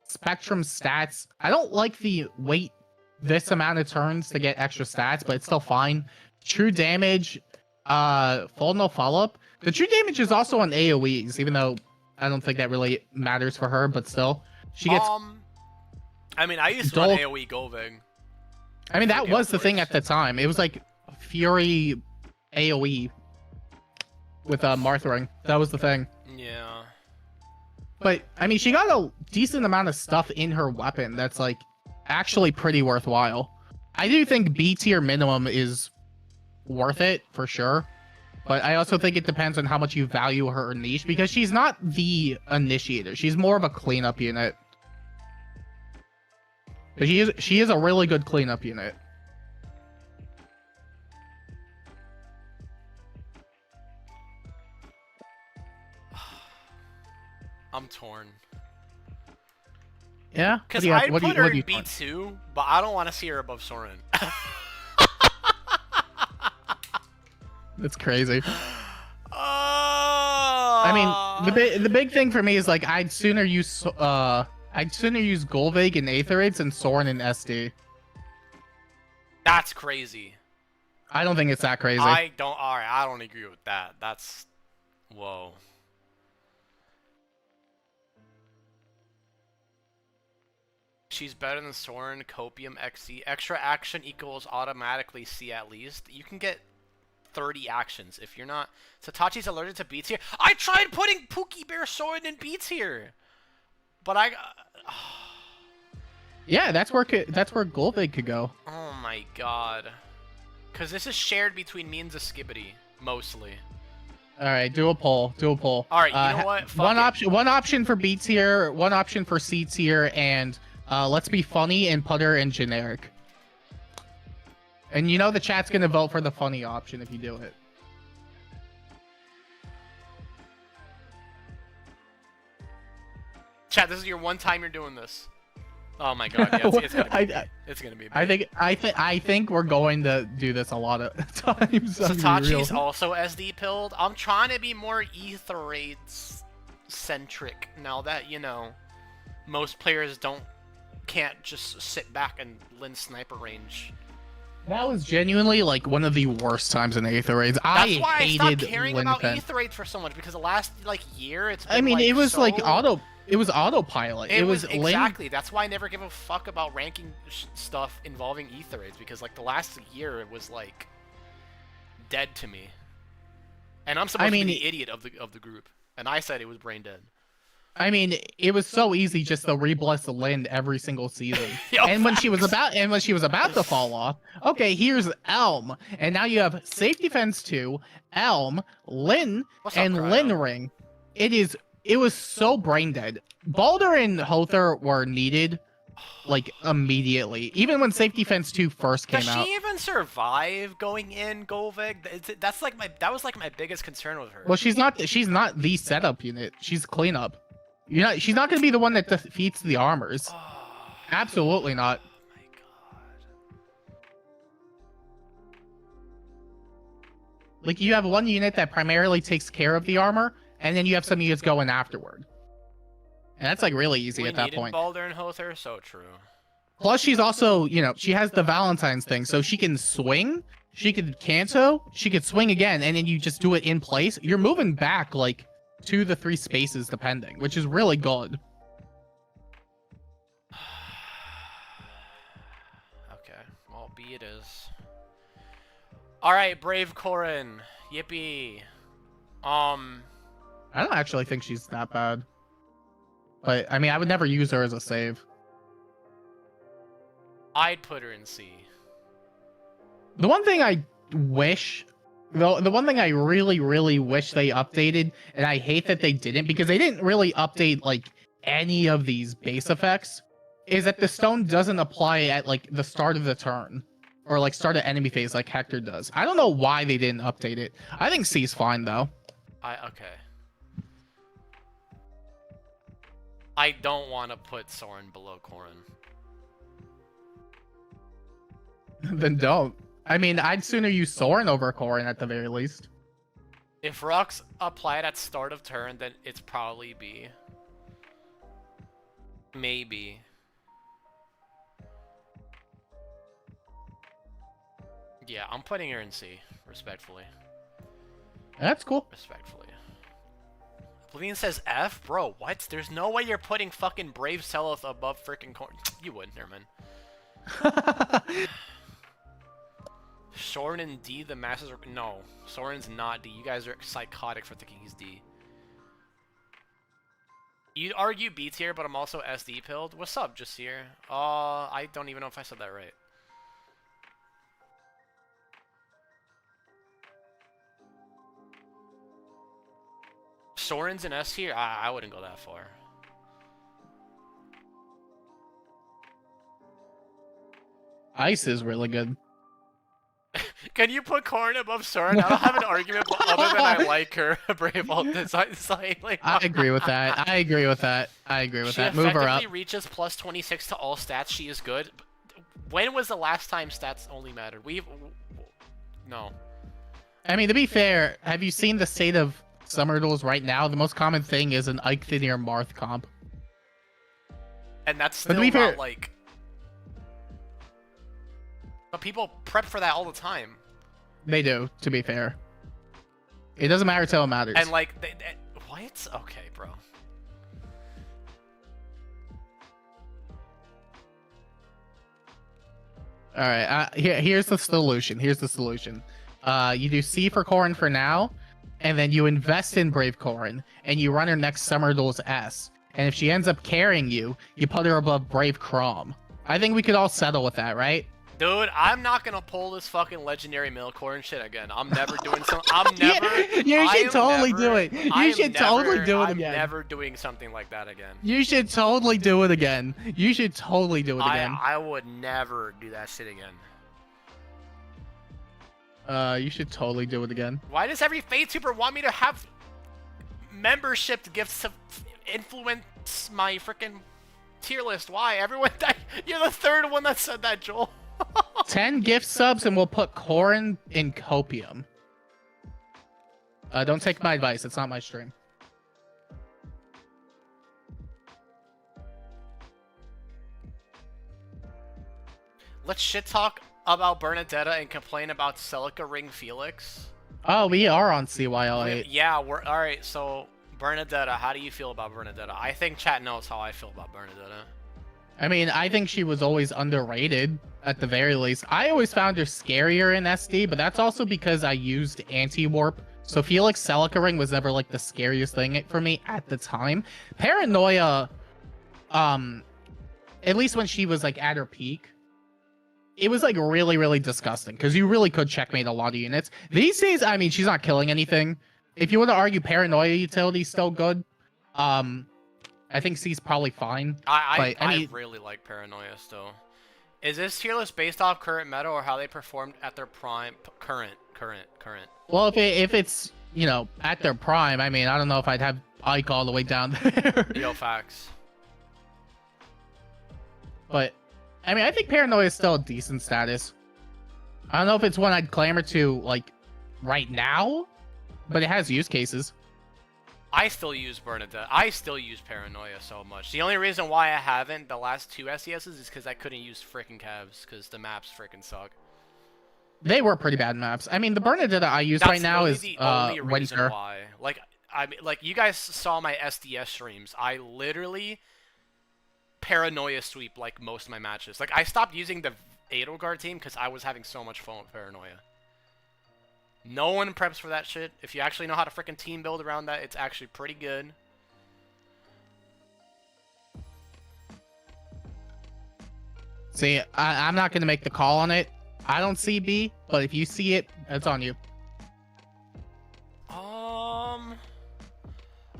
spectrum stats. I don't like the wait this amount of turns to get extra stats, but it's still fine. True damage, full no follow-up. The true damage is also on AoEs, even though I don't think that really matters for her, but still. She gets I mean, I used to run AoE Gullveig. I mean, that was the thing at the time. It was like Fury AoE with Marth ring. That was the thing. Yeah. But, I mean, she got a decent amount of stuff in her weapon that's, like, actually pretty worthwhile. I do think B tier minimum is worth it, for sure. But I also think it depends on how much you value her niche, because she's not the initiator. She's more of a cleanup unit. But she is a really good cleanup unit. I'm torn. Yeah? Because I put her in B2, but I don't want to see her above Soren. That's crazy. I mean, the big thing for me is like I'd sooner use Gullveig in Aetherids and Soren in SD. That's crazy. I don't think it's that crazy. I don't agree with that. That's whoa. She's better than Soren, Copium, XC. Extra action equals automatically C at least. You can get 30 actions if you're not. Satachi's allergic to B tier. I tried putting Pookie Bear Soren in B tier, but yeah, that's where Gullveig could go. Oh my god. Because this is shared between me and Skibbity mostly. All right, do a poll. All right, you know what? One option for B tier, one option for C tier, and let's be funny and put her in generic. And you know the chat's gonna vote for the funny option if you do it. Chat, this is your one time you're doing this. Oh my god, yeah, it's gonna be. I think we're going to do this a lot of times. Satachi's also SD pilled. I'm trying to be more Aetherids centric now that you know most players can't just sit back and Lin sniper range. That was genuinely like one of the worst times in Aetherids. That's why I stopped caring about Aetherids for so much, because the last like year it's been, it was like it was autopilot. It was exactly. That's why I never give a fuck about ranking stuff involving Aetherids, because like the last year it was like dead to me. And I'm supposed to be the idiot of the group, and I said it was brain dead. I mean, it was so easy just to re-bless the Lin every single season. And when she was about to fall off, okay, here's Elm, and now you have Safe Defense 2, Elm, Lin, and Lin Ring. It was so brain dead. Balder and Hother were needed like immediately, even when Safe Defense 2 first came out. Does she even survive going in Gullveig? That was like my biggest concern with her. Well, she's not the setup unit. She's cleanup. She's not going to be the one that defeats the armors. Absolutely not. Oh my god. Like, you have one unit that primarily takes care of the armor, and then you have some units going afterward. And that's like really easy at that point. Balder and Hother, so true. Plus, she's also, she has the Valentine's thing, so she can swing, she could Canto, she could swing again, and then you just do it in place. You're moving back like 2 to 3 spaces depending, which is really good. Okay, well, B it is. Alright, Brave Corrin. Yippee. I don't actually think she's that bad. But, I mean, I would never use her as a save. I'd put her in C. The one thing I wish... The one thing I really, really wish they updated, and I hate that they didn't, because they didn't really update, like, any of these base effects, is that the stone doesn't apply at, like, the start of the turn. Or, like, start of enemy phase like Hector does. I don't know why they didn't update it. I think C's fine, though. Okay. I don't want to put Soren below Corrin. Then don't. I mean, I'd sooner use Soren over Corrin at the very least. If rocks applied at start of turn, then it's probably B. Maybe. Yeah, I'm putting her in C, respectfully. That's cool. Respectfully. Oblivion says F? Bro, what? There's no way you're putting fucking Brave 𝔬𝔦𝔱𝔗 above freaking Corrin. You wouldn't, never mind. Soren and D, the masses are... No, Soren's not D. You guys are psychotic for thinking he's D. You'd argue B tier, but I'm also SD pilled. What's up, Jasir? I don't even know if I said that right. Soren's an S tier? I wouldn't go that far. Ice is really good. Can you put Corrin above Soren? I don't have an argument, but other than I like her Brave alt design. Like, I agree with that. I agree with that. I agree with that. Move her up. She effectively reaches plus 26 to all stats. She is good. When was the last time stats only mattered? No. I mean, to be fair, have you seen the state of summer duels right now? The most common thing is an ℎ𝔯𝔢𝔗𝔢𝔗𝔢 Marth comp. And that's still not fair, like... But people prep for that all the time. They do, to be fair. It doesn't matter till it matters. And like, what? Okay, bro. Alright, here's the solution. Here's the solution. You do C for Corrin for now, and then you invest in Brave Corrin, and you run her next Summer Duels S. And if she ends up carrying you, you put her above Brave Chrom. I think we could all settle with that, right? Dude, I'm not gonna pull this fucking legendary male Corrin shit again. I'm never doing something. I'm never. You should totally do it. You should totally do it again. I'm never doing something like that again. You should totally do it again. You should totally do it again. I would never do that shit again. You should totally do it again. Why does every Fate Super want me to have membership gifts to influence my freaking tier list? Why? Everyone, you're the third one that said that, Joel. 10 gift subs and we'll put Corrin in Copium. Don't take my advice. It's not my stream. Let's shit talk about Bernadetta and complain about Celica Ring Felix. Oh, we are on CYL8. Yeah, we're alright. So Bernadetta, how do you feel about Bernadetta? I think chat knows how I feel about Bernadetta. I mean, I think she was always underrated, at the very least. I always found her scarier in SD, but that's also because I used anti-warp. So Felix Celica Ring was never, like, the scariest thing for me at the time. Paranoia, at least when she was, like, at her peak, it was, like, really, really disgusting, because you really could checkmate a lot of units. These days, I mean, she's not killing anything. If you want to argue Paranoia utility is still good, I think C's probably fine. I really like Paranoia still. Is this tier list based off current meta or how they performed at their prime? Current. Well, if it's, you know, at their prime, I mean, I don't know if I'd have Ike all the way down there. Yo, facts. But, I mean, I think Paranoia is still a decent status. I don't know if it's one I'd clamor to, like, right now, but it has use cases. I still use Bernadette. I still use Paranoia so much. The only reason why I haven't the last two SESs is because I couldn't use freaking Cavs because the maps freaking suck. They were pretty bad maps. I mean, the Bernadette I use right now is the only reason Winter. why. Like, I mean, like you guys saw my SDS streams. I literally Paranoia sweep like most of my matches. Like, I stopped using the Edelgard team because I was having so much fun with Paranoia. No one preps for that shit. If you actually know how to freaking team build around that, it's actually pretty good. See, I'm not going to make the call on it. I don't see B, but if you see it, it's on you.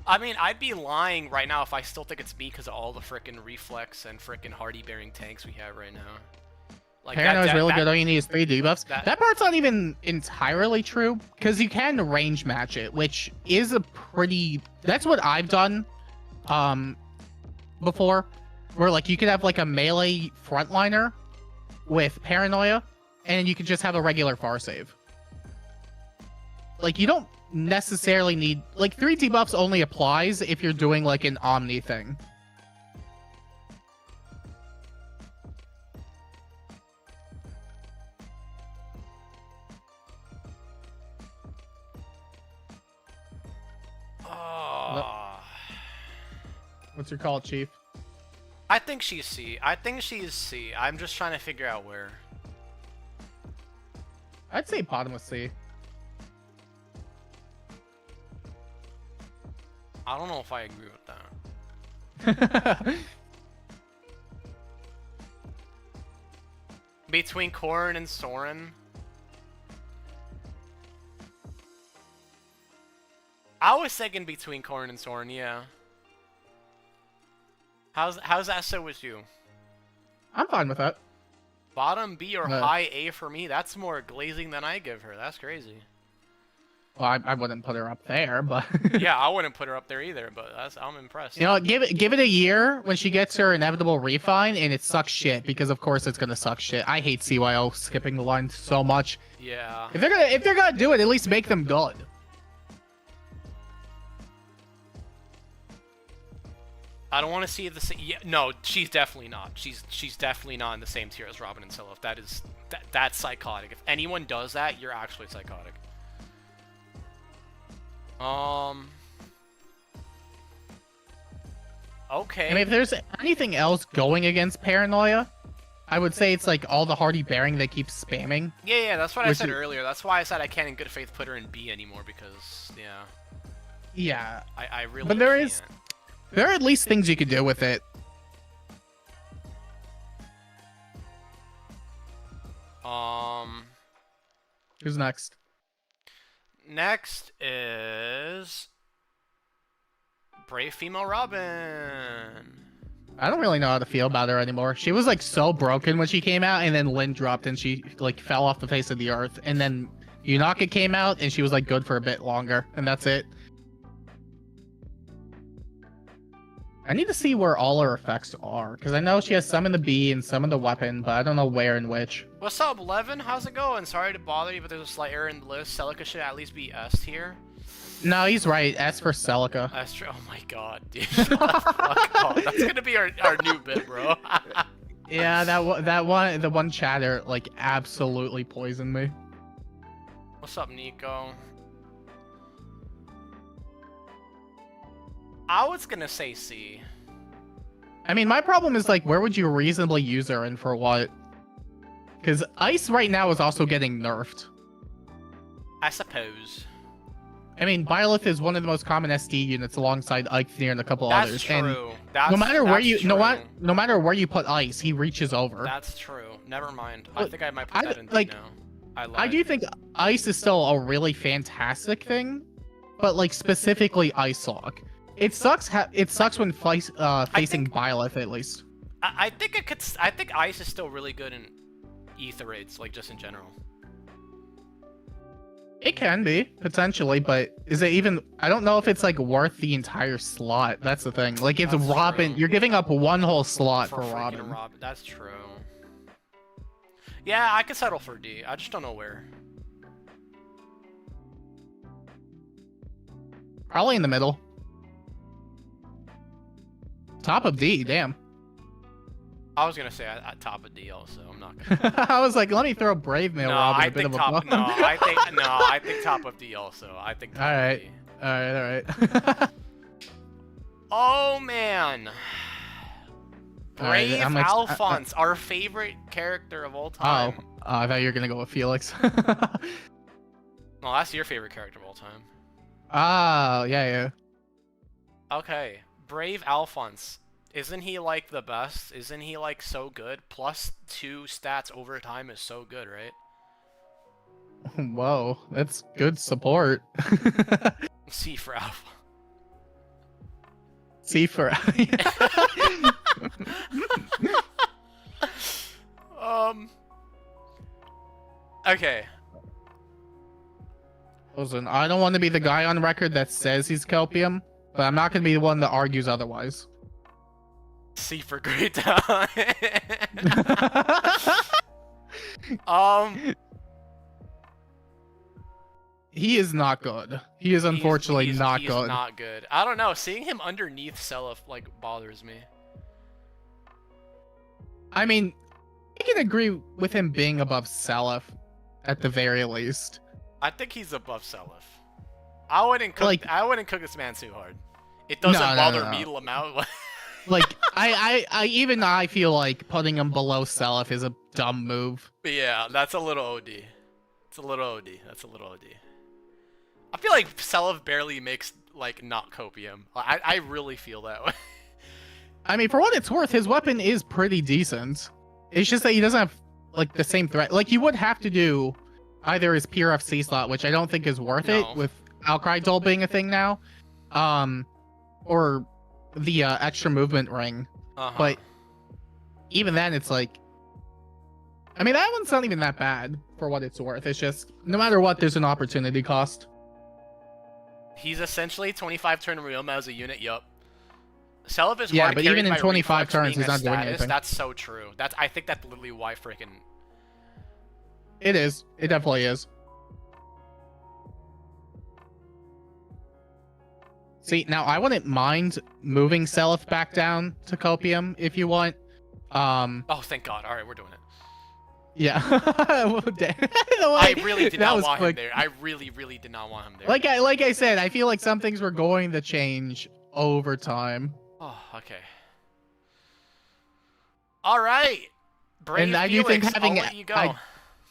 I mean, I'd be lying right now if I still think it's B because of all the frickin' reflex and frickin' hardy bearing tanks we have right now. Like Paranoia is really good. All you need is 3 debuffs. That part's not even entirely true because you can range match it, which is a pretty. That's what I've done, before, where like you could have like a melee frontliner with Paranoia, and you could just have a regular far save. Like you don't necessarily need like 3 debuffs only applies if you're doing like an Omni thing. What's your call, Chief? I think she's C. I think she's C. I'm just trying to figure out where. I'd say bottom with C. I don't know if I agree with that. Between Corrin and Soren. I was thinking between Corrin and Soren, yeah. How's that sit with you? I'm fine with that. Bottom B or high A for me? That's more glazing than I give her. That's crazy. Well, I wouldn't put her up there, but yeah, I wouldn't put her up there either. But I'm impressed. You know, give it a year when she gets her inevitable refine, and it sucks shit because of course it's gonna suck shit. I hate CYL skipping the line so much. Yeah. If they're gonna do it, at least make them good. I don't want to see the same. Yeah, no, she's definitely not. She's definitely not in the same tier as Robin and Scylla. That's psychotic. If anyone does that, you're actually psychotic. Okay. I mean, if there's anything else going against Paranoia, I would say it's like all the hardy bearing they keep spamming. Yeah, that's what I said earlier. That's why I said I can't in good faith put her in B anymore because, yeah. Yeah. I really But there are at least things you could do with it. Who's next? Next is Brave Female Robin. I don't really know how to feel about her anymore. She was like so broken when she came out, and then Lynn dropped and she like fell off the face of the earth, and then Yunaka came out and she was like good for a bit longer, and that's it. I need to see where all her effects are, because I know she has some in the B and some in the weapon, but I don't know where and which. What's up, Levin? How's it going? Sorry to bother you, but there's a slight error in the list. Celica should at least be S tier. No, he's right. S for Celica. That's true. Oh my god, dude. Fuck off. That's gonna be our new bit, bro. Yeah, the one chatter like absolutely poisoned me. What's up, Nico? I was gonna say C. I mean, my problem is like, where would you reasonably use her and for what? Because Ice right now is also getting nerfed. I suppose. I mean, Byleth is one of the most common SD units alongside Eikthyr and a couple That's others. True. And no matter where you put Ice, he reaches over. That's true. Never mind. I think I might put that in D like, now. I do think Ice is still a really fantastic thing, but like specifically Ice Lock. It sucks. It sucks when facing Byleth, at least. I think it could. I think Ice is still really good in ether raids, like just in general. It can be potentially, but is it even? I don't know if it's like worth the entire slot. That's the thing. Like it's Robin. You're giving up one whole slot for Robin. That's true. Yeah, I could settle for D. I just don't know where. Probably in the middle. Top of D, damn. I was gonna say at top of D also. I'm not gonna. I was like, let me throw Brave Male Robin a bit of a bump. I think top of D also. I think top of D. Alright. Oh man. Brave Alfonse, our favorite character of all time. Oh, I thought you were gonna go with Felix. Oh, that's your favorite character of all time. Ah, yeah. Okay, Brave Alfonse. Isn't he like the best? Isn't he like so good? +2 stats over time is so good, right? Whoa, that's good support. C for Alpha. C for Okay. Listen, I don't want to be the guy on record that says he's Kelpium, but I'm not going to be the one that argues otherwise. C for Great Time. He is not good. He is unfortunately not good. He's not good. I don't know. Seeing him underneath ℉ like bothers me. I mean, I can agree with him being above ℉ at the very least. I think he's above ℉. I wouldn't cook this man too hard. It doesn't bother me to amount. Like I feel like putting him below ℉ is a dumb move. Yeah, that's a little OD. It's a little OD. That's a little OD. I feel like ℉ barely makes like not copium. I really feel that way. I mean, for what it's worth, his weapon is pretty decent. It's just that he doesn't have like the same threat. Like you would have to do either his pure FC slot, which I don't think is worth it with Outcry Duel being a thing now, or the extra movement ring. But even then, it's like, I mean, that one's not even that bad for what it's worth. It's just no matter what, there's an opportunity cost. He's essentially 25 turn Ryoma as a unit. Yup. ℉ is yeah, hard but carried even in by 25 reflex turns, being he's a not doing status. anything. That's so true. I think that's literally why freaking. It is. It definitely is. See, now I wouldn't mind moving ℉ back down to copium if you want. Oh, thank God! All right, we're doing it. Yeah. I really did not want him there. I really, really did not want him there. Like I said, I feel like some things were going to change over time. Oh, okay. All right. Brave And I do Felix, think having I'll let you go.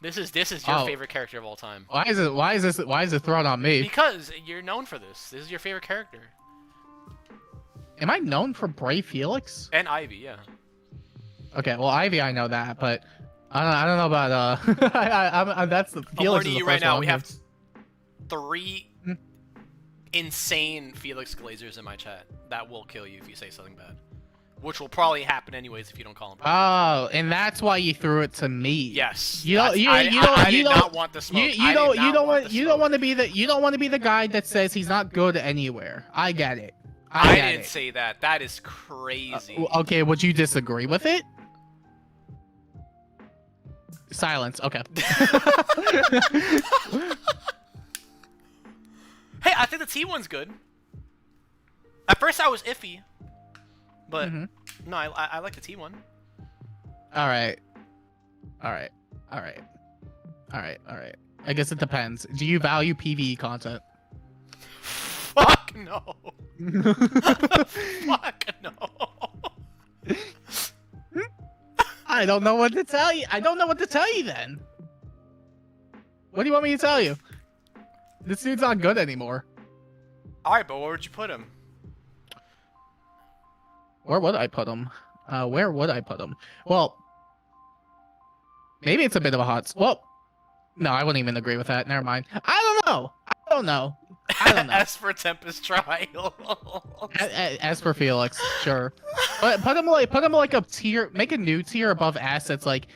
This is your favorite character of all time. Why is it thrown on me? Because you're known for this. This is your favorite character. Am I known for Brave Felix? And Ivy, yeah. Okay, well Ivy I know that, but I don't know about that's the Felix. I'm warning you right now. We have 3 insane Felix Glazers in my chat that will kill you if you say something bad, which will probably happen anyways if you don't call him. Oh, and that's why you threw it to me. Yes. You don't want the smoke. You don't want to be the guy that says he's not good anywhere. I get it. I didn't say that. That is crazy. Okay, would you disagree with it? Silence. Okay. Hey, I think the T1's good. At first I was iffy, but no, I like the T1. All right. I guess it depends. Do you value PvE content? Fuck no. Fuck no. I don't know what to tell you. I don't know what to tell you then. What do you want me to tell you? This dude's not good anymore. Alright, but where would you put him? Where would I put him? Well, maybe it's a bit of a hot... Well, no, I wouldn't even agree with that. Never mind. I don't know. As for Tempest Trial. As for Felix, sure. But put him like a tier, make a new tier above assets. Like,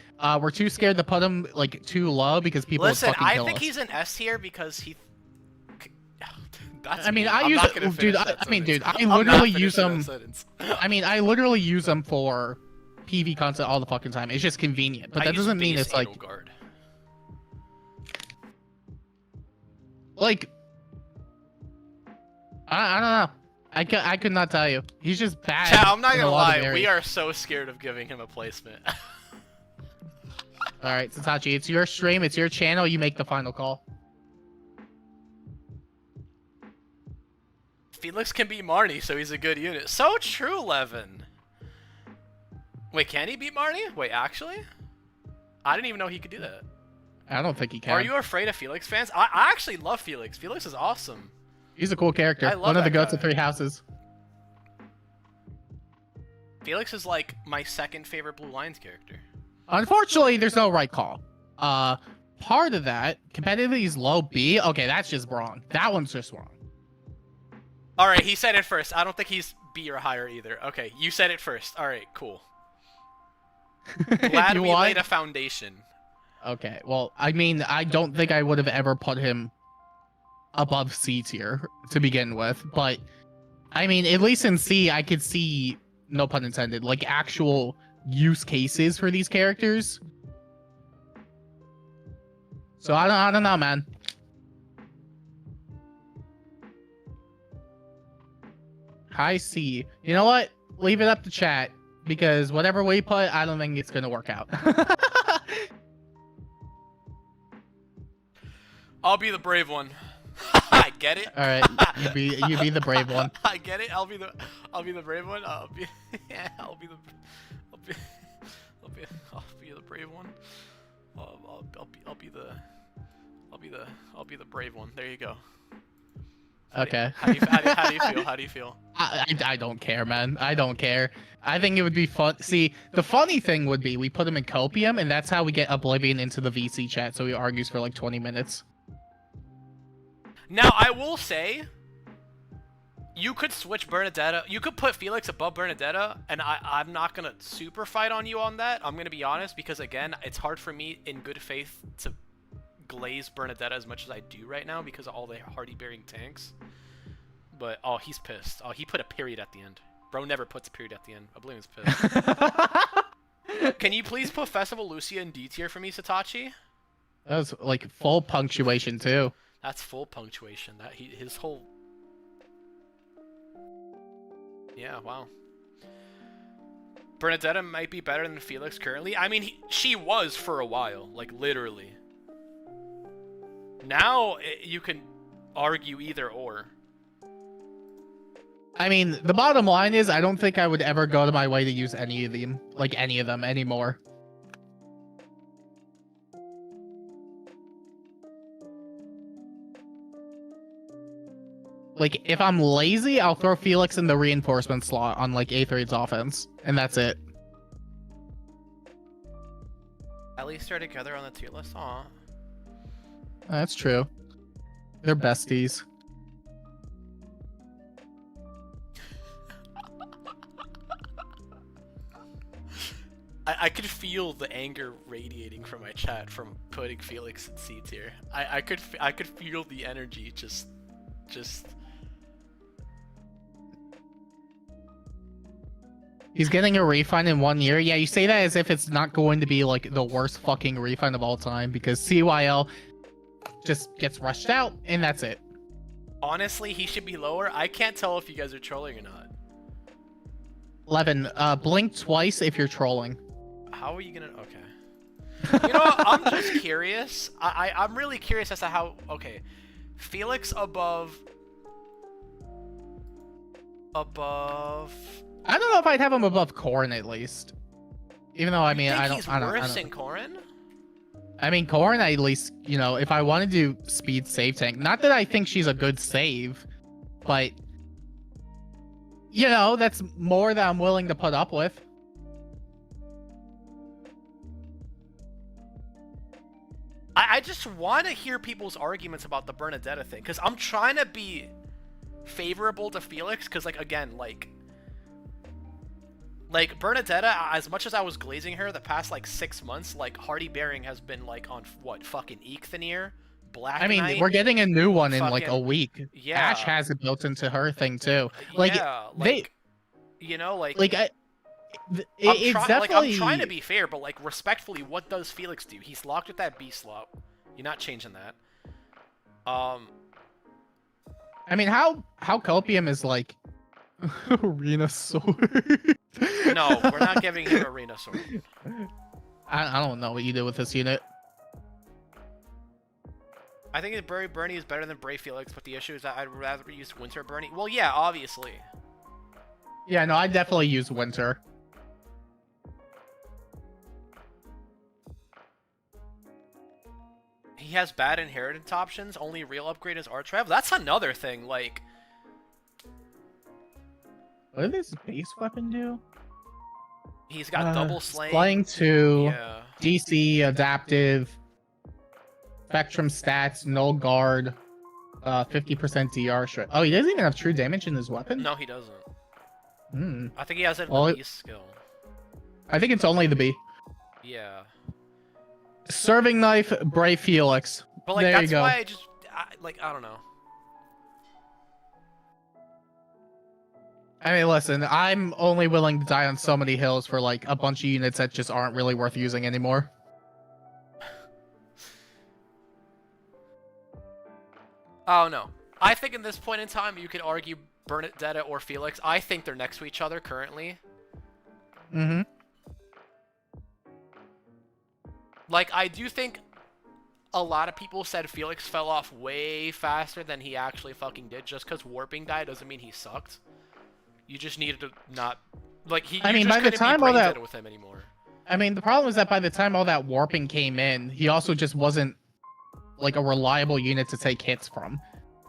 we're too scared to put him like too low because people would fucking kill us. I think he's an S tier because he. I mean, I literally use him. I mean, I literally use him for PV content all the fucking time. It's just convenient, but that doesn't mean it's like. Like. I don't know. I could not tell you. He's just bad. Chat, I'm not gonna lie. We are so scared of giving him a placement. All right, Satachi, it's your stream. It's your channel. You make the final call. Felix can beat Marnie, so he's a good unit. So true, Levin. Wait, can he beat Marnie? Wait, actually? I didn't even know he could do that. I don't think he can. Are you afraid of Felix fans? I actually love Felix. Felix is awesome. He's a cool character. I love One of the that goats guy. of 3 houses. Felix is like my second favorite Blue Lions character. Unfortunately, there's no right call. Part of that, competitively is low B. Okay, that's just wrong. That one's just wrong. All right, he said it first. I don't think he's B or higher either. Okay, you said it first. All right, cool. Glad we laid a foundation. Okay, well, I mean, I don't think I would have ever put him above C tier to begin with, but I mean, at least in C, I could see, no pun intended, like actual use cases for these characters. So I don't know, man. High C. You know what? Leave it up to chat, because whatever we put, I don't think it's gonna work out. I'll be the brave one. I get it. All right, you be the brave one. I get it. I'll be the brave one. I'll be the brave one. I'll be the brave one. There you go. Okay. How do you feel? How do you feel? I don't care, man. I don't care. I think it would be fun. See, the funny thing would be we put him in Copium, and that's how we get Oblivion into the VC chat, so he argues for like 20 minutes. Now, I will say, you could switch Bernadetta. You could put Felix above Bernadetta, and I'm not going to super fight on you on that. I'm going to be honest, because, again, it's hard for me, in good faith, to glaze Bernadetta as much as I do right now because of all the hardy-bearing tanks. But, oh, he's pissed. Oh, he put a period at the end. Bro never puts a period at the end. Oblivion's pissed. Can you please put Festival Lucia in D tier for me, Satachi? That was like full punctuation too. That's full punctuation. His whole... Yeah, wow. Bernadetta might be better than Felix currently. I mean, she was for a while, like literally. Now you can argue either or. I mean, the bottom line is I don't think I would ever go to my way to use any of them, like any of them anymore. Like, if I'm lazy, I'll throw Felix in the reinforcement slot on, like, A3's offense. And that's it. At least they're together on the tier list. Aw. That's true. They're besties. I could feel the anger radiating from my chat from putting Felix in C tier. I could feel the energy just... He's getting a refund in 1 year. Yeah, you say that as if it's not going to be like the worst fucking refund of all time, because CYL just gets rushed out and that's it. Honestly, he should be lower. I can't tell if you guys are trolling or not. 11. Blink twice if you're trolling. How are you gonna... Okay. You know what? I'm just curious. I'm really curious as to how... Okay. Felix above... I don't know if I'd have him above Corrin at least. Even though, I mean, I don't... He's worse than Corrin? I mean, Corrin, at least, you know, if I want to do speed save tank, not that I think she's a good save, but, you know, that's more than I'm willing to put up with. I just want to hear people's arguments about the Bernadetta thing, because I'm trying to be favorable to Felix, because, like, again, like, Bernadetta, as much as I was glazing her the past, like, 6 months, like, Hardy Bearing has been, like, on, what, fucking Eekthanier? Black I mean, Knight? we're getting a new one in, like, a week. Yeah. Ash has it built into her thing, too. Like, yeah, like, you know, like... it's definitely... I'm trying to be fair, but, like, respectfully, what does Felix do? He's locked with that B slot. You're not changing that. I mean, how Copium is, like... Arena Sword. No, we're not giving him Arena Sword. I don't know what you did with this unit. I think that Bernie is better than Brave Felix, but the issue is that I'd rather use Winter Bernie. Well, yeah, obviously. Yeah, no, I'd definitely use Winter. He has bad inheritance options. Only real upgrade is Archrev. That's another thing. Like, what did this base weapon do? he's got double slaying. Flying 2, Yeah. DC, adaptive, spectrum stats, null guard, 50% DR shred. Oh, he doesn't even have true damage in his weapon? No, he doesn't. Hmm. I think he has it in Well, the beast skill. I think it's only the B. Yeah. Serving knife, brah Felix. But like there that's you go. why I don't know. I mean, listen, I'm only willing to die on so many hills for like a bunch of units that just aren't really worth using anymore. Oh no. I think in this point in time you could argue Bernadetta or Felix. I think they're next to each other currently. Mm-hmm. Like, I do think a lot of people said Felix fell off way faster than he actually fucking did. Just because warping died doesn't mean he sucked. You just needed to not... Like, I mean, by the time all that... with him anymore. I mean, the problem is that by the time all that warping came in, he also just wasn't, like, a reliable unit to take hits from.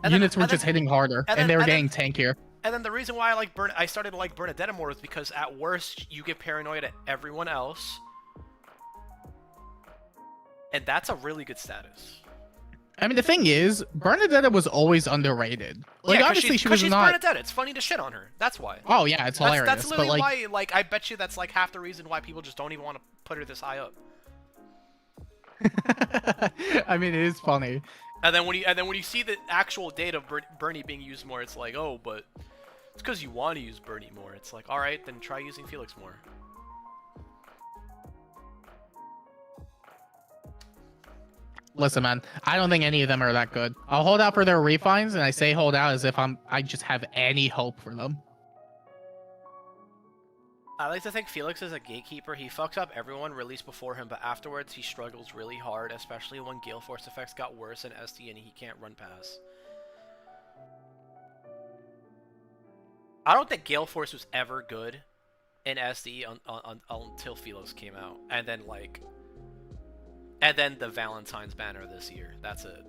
Units were just hitting harder, and they were getting tankier. And then the reason why I started to like Bernadetta more was because at worst, you get paranoid at everyone else. And that's a really good status. I mean, the thing is, Bernadetta was always underrated. Like, yeah, obviously she was she's not... Bernadetta. It's funny to shit on her. That's why. Oh, yeah, it's hilarious. That's literally but, why, like, I bet you that's, like, half the reason why people just don't even want to put her this high up. I mean, it is funny. And then when you see the actual data of Bernie being used more, it's like, oh, but it's because you want to use Bernie more. It's like, all right, then try using Felix more. Listen, man, I don't think any of them are that good. I'll hold out for their refines, and I say hold out as if I just have any hope for them. I like to think Felix is a gatekeeper. He fucks up everyone released before him, but afterwards he struggles really hard, especially when Gale Force effects got worse in SD and he can't run past. I don't think Gale Force was ever good in SD until Felix came out, and then the Valentine's banner this year. That's it.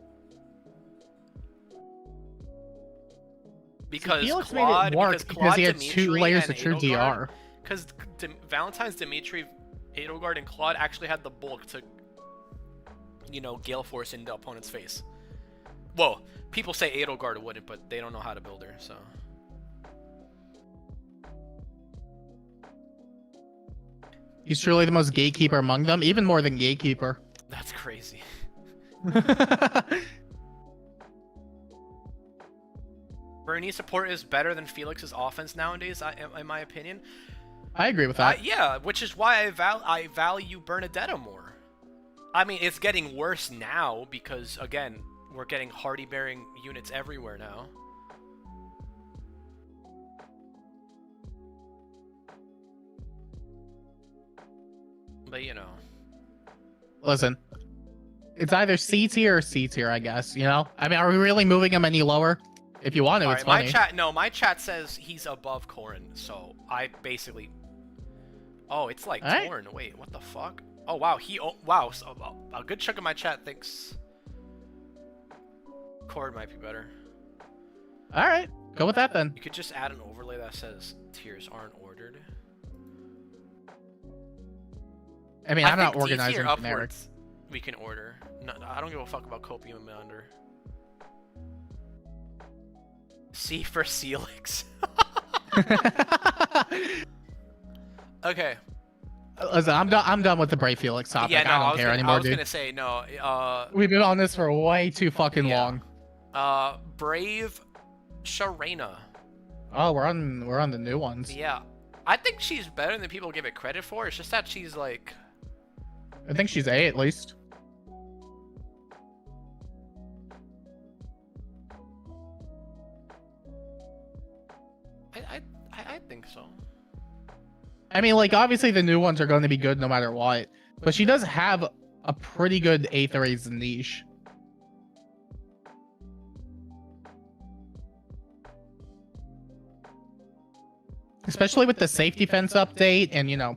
Because Felix Claude, made it work because he had Dimitri, 2 layers of and true Edelgard, DR. Because Valentine's, Dimitri, Edelgard, and Claude actually had the bulk to, you know, Gale Force into opponent's face. Well, people say Edelgard wouldn't, but they don't know how to build her, so. He's truly the most gatekeeper among them, even more than gatekeeper. That's crazy. Bernie's support is better than Felix's offense nowadays, in my opinion. I agree with that. Yeah, which is why I value Bernadetta more. I mean, it's getting worse now because, again, we're getting hardy-bearing units everywhere now. But, you know. Listen, it's either C tier or C tier, I guess, you know? I mean, are we really moving him any lower? If you want to, it's funny. My chat says he's above Corrin, so I basically... Oh, it's like torn. Wait, what the fuck? Oh, wow. Wow. So, a good chunk of my chat thinks Corrin might be better. Alright, go with that then. You could just add an overlay that says tiers aren't ordered. I mean, I'm not organizing generic. We can order. No, I don't give a fuck about Copium and Under. C for Celix. Okay. Listen, I'm done with the brave Felix topic. Yeah, no, I don't care anymore, dude. I was gonna say no. We've been on this for way too fucking long. Brave Sharena. Oh, we're on the new ones. Yeah, I think she's better than people give it credit for. It's just that she's like. I think she's A at least. I think so. I mean, like, obviously the new ones are going to be good no matter what, but she does have a pretty good Aetherase niche. Especially with the safety fence update and, you know,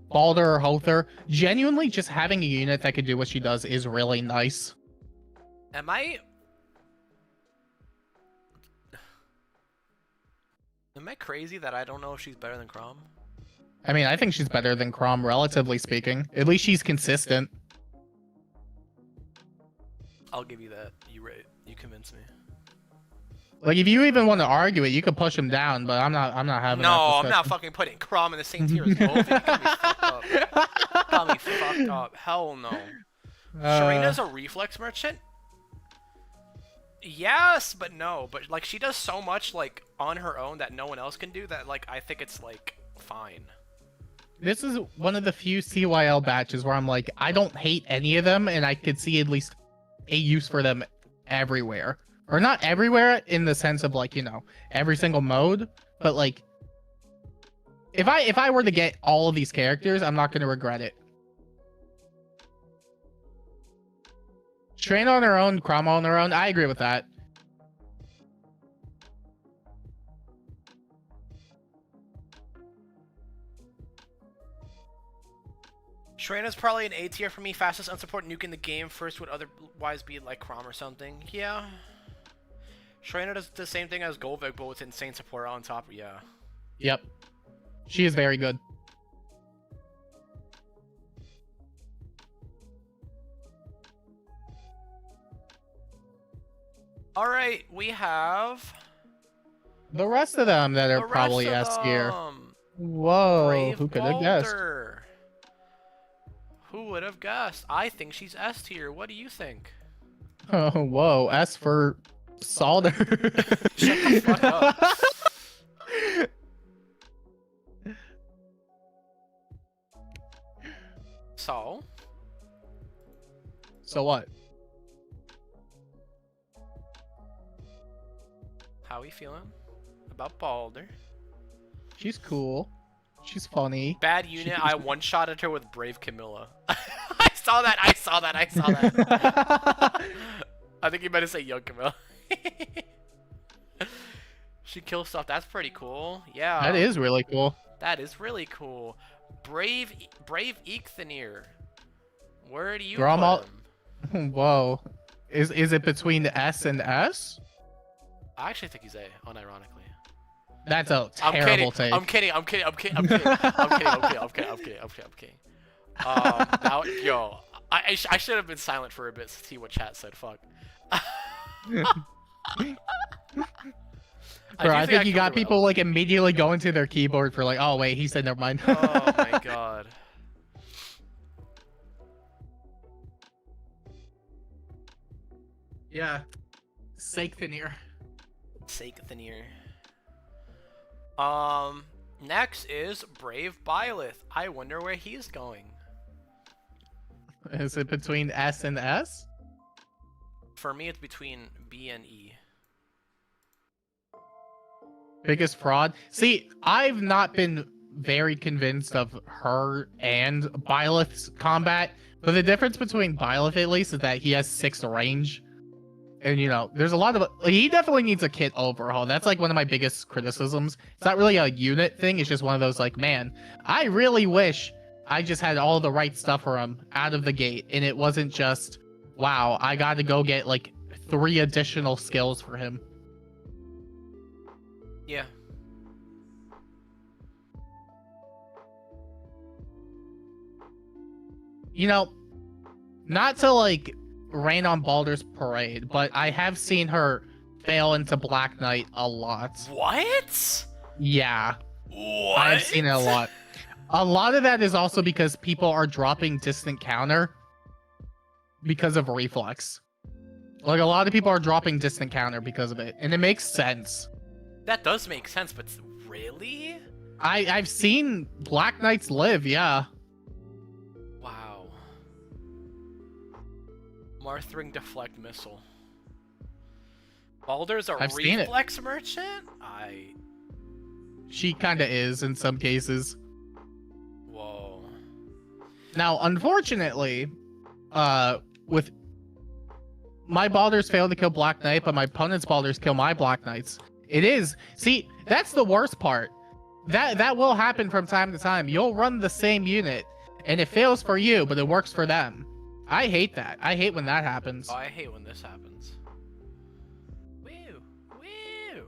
Balder or Hother. Genuinely, just having a unit that could do what she does is really nice. Am I crazy that I don't know if she's better than Chrom? I mean, I think she's better than Chrom, relatively speaking. At least she's consistent. I'll give you that. You right. You convinced me. Like, if you even want to argue it, you could push him down, but I'm not having that No, I'm discussion. not fucking putting Chrom in the same tier as Gullveig. Got me fucked up. Got me fucked up. Hell no. Serena's a reflex merchant? Yes, but no. But, like, she does so much, like, on her own that no one else can do that, like, I think it's, like, fine. This is one of the few CYL batches where I'm like, I don't hate any of them, and I could see at least a use for them everywhere. Or not everywhere in the sense of, like, you know, every single mode, but, like, if I were to get all of these characters, I'm not going to regret it. Train on her own, Chrom on her own, I agree with that. Shrena's probably an A tier for me. Fastest unsupport nuke in the game. First would otherwise be like Chrom or something. Yeah. Shrena does the same thing as Gullveig, but with insane support on top. Yeah. Yep. She is very good. Alright, we have the rest of them that are probably S tier. Whoa, Brave who could have guessed? Boulder. Who would have guessed? I think she's S tier. What do you think? Oh, whoa, S for Solder. Shut the fuck up. So? So what? How are we feeling about Balder? She's cool. She's funny. Bad unit. I one-shotted her with Brave Camilla. I saw that. I saw that. I saw that. I think you better say Young Camilla. She kills stuff. That's pretty cool. Yeah. That is really cool. That is really cool. Brave 𝔉𝔬𝔩𝔬𝔢. Where do you put him? Whoa. Is it between S and S? I actually think he's A, unironically. That's a terrible take. I'm kidding. Okay. Now, yo, I should have been silent for a bit to see what chat said. Fuck. Bro, I think you got people like immediately going to their keyboard for like, oh wait, he said never mind. Oh my god. Yeah. 𝔐𝔬𝔩𝔬𝔢. Next is Brave Byleth. I wonder where he's going. Is it between S and S? For me, it's between B and E. Biggest fraud? See, I've not been very convinced of her and Byleth's combat, but the difference between Byleth, at least, is that he has 6 range. And, you know, there's a lot of... he definitely needs a kit overhaul. That's, like, one of my biggest criticisms. It's not really a unit thing. It's just one of those, like, man, I really wish I just had all the right stuff for him out of the gate. And it wasn't just, wow, I got to go get, like, 3 additional skills for him. Yeah. You know, not to, like... rain on Baldur's parade, but I have seen her fail into Black Knight a lot. What? Yeah. What? I've seen it a lot. A lot of that is also because people are dropping distant counter because of reflex. Like, a lot of people are dropping distant counter because of it, and it makes sense. That does make sense, but really? I've seen Black Knights live, yeah. Wow. Marth ring deflect missile. Baldur's a reflex merchant? She kinda is in some cases. Whoa. Now, unfortunately, with my Baldur's failed to kill Black Knight, but my opponent's Baldur's kill my Black Knights. It is. See, that's the worst part. That will happen from time to time. You'll run the same unit, and it fails for you, but it works for them. I hate that. I hate when that happens. Oh, I hate when this happens. Woo! Woo!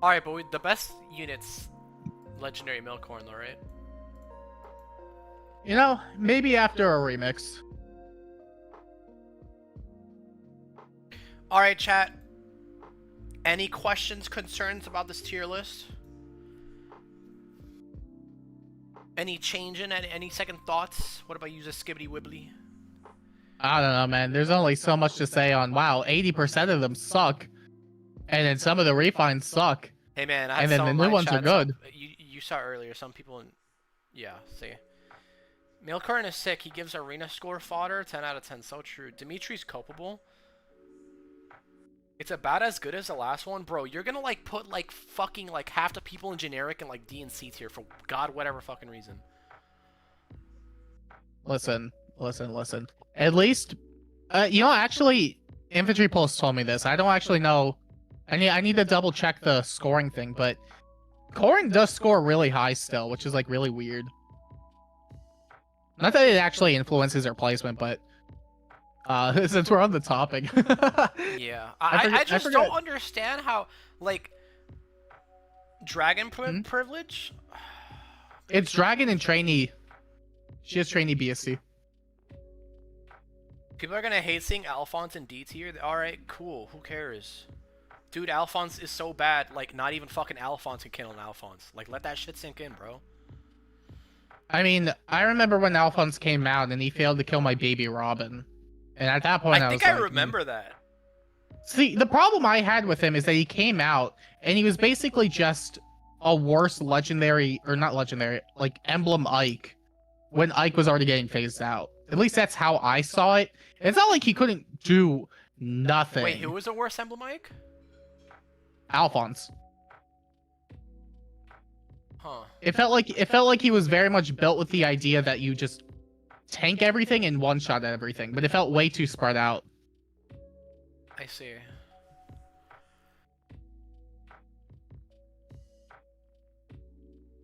Alright, but the best units, legendary Milkhorn though, right? You know, maybe after a remix. Alright, chat. Any questions, concerns about this tier list? Any change in any second thoughts? What about you, just skibbity wibbly? I don't know, man. There's only so much to say on, wow, 80% of them suck. And then some of the refines suck. Hey man, I and had then some the of new my ones are chat, good. You saw earlier, some people in... Yeah, see. Milkhorn is sick. He gives arena score fodder. 10 out of 10. So true. Dimitri's culpable. It's about as good as the last one. Bro, you're gonna like put like fucking like half the people in generic and like D and C tier for god whatever fucking reason. Listen. At least, you know, actually, Infantry Pulse told me this. I don't actually know. I need to double check the scoring thing, but Corrin does score really high still, which is like really weird. Not that it actually influences her placement, but since we're on the topic. Yeah, I just don't understand how like dragon privilege. It's dragon and trainee. She has trainee BSC. People are gonna hate seeing Alfonse in D tier. Alright, cool. Who cares? Dude, Alfonse is so bad, like, not even fucking Alfonse can kill an Alfonse. Like, let that shit sink in, bro. I mean, I remember when Alfonse came out and he failed to kill my baby Robin. And at that point, I was think I like, remember that. See, the problem I had with him is that he came out and he was basically just a worse legendary, or not legendary, like emblem Ike when Ike was already getting phased out. At least that's how I saw it. It's not like he couldn't do nothing. Wait, who was the worst emblem Ike? Alfonse. Huh. It felt like he was very much built with the idea that you just tank everything and one-shot everything, but it felt way too spread out. I see.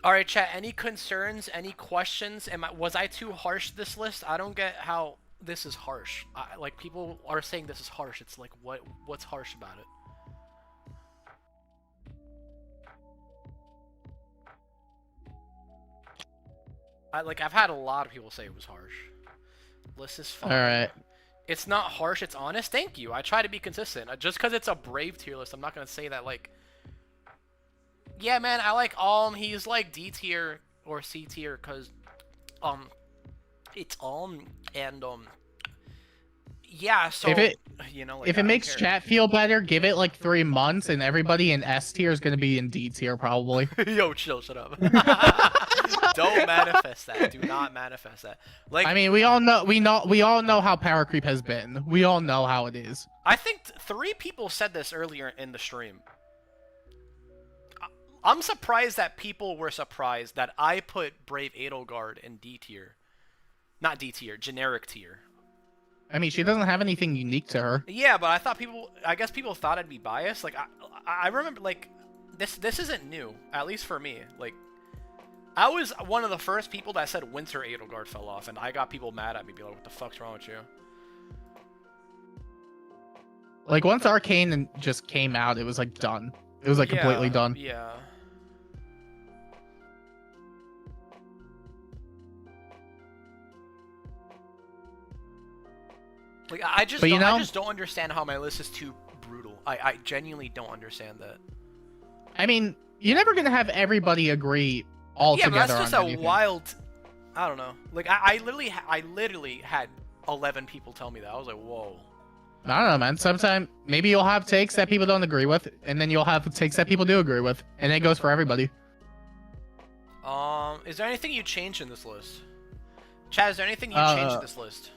Alright, chat, any concerns, any questions? Was I too harsh this list? I don't get how this is harsh. Like, people are saying this is harsh. It's like, what's harsh about it? I've had a lot of people say it was harsh. List is fine. Alright. It's not harsh, it's honest. Thank you. I try to be consistent. Just because it's a brave tier list, I'm not going to say that, like... Yeah, man, I like he's like D tier or C tier because, it's and, yeah, so, you know, like, if it makes chat feel better, give it like 3 months and everybody in S tier is going to be in D tier probably. Yo, chill, shut up. Don't manifest that. Do not manifest that. Like, I mean, we all know how power creep has been. We all know how it is. I think 3 people said this earlier in the stream. I'm surprised that people were surprised that I put Brave Edelgard in D tier. Not D tier, generic tier. I mean, she doesn't have anything unique to her. Yeah, but I guess people thought I'd be biased. Like, I remember, like, this isn't new, at least for me. Like, I was one of the first people that said Winter Edelgard fell off, and I got people mad at me, be like, what the fuck's wrong with you? Like, once Arcane just came out, it was, like, done. It was, like, completely done. Yeah. Like, I just don't understand how my list is too brutal. I genuinely don't understand that. I mean, you're never gonna have everybody agree all together. Yeah, but that's just on a anything. wild. I don't know. Like, I literally had 11 people tell me that. I was like, whoa. I don't know, man. Sometimes maybe you'll have takes that people don't agree with, and then you'll have takes that people do agree with, and it goes for everybody. Is there anything you changed in this list? Chad, is there anything you changed in this list?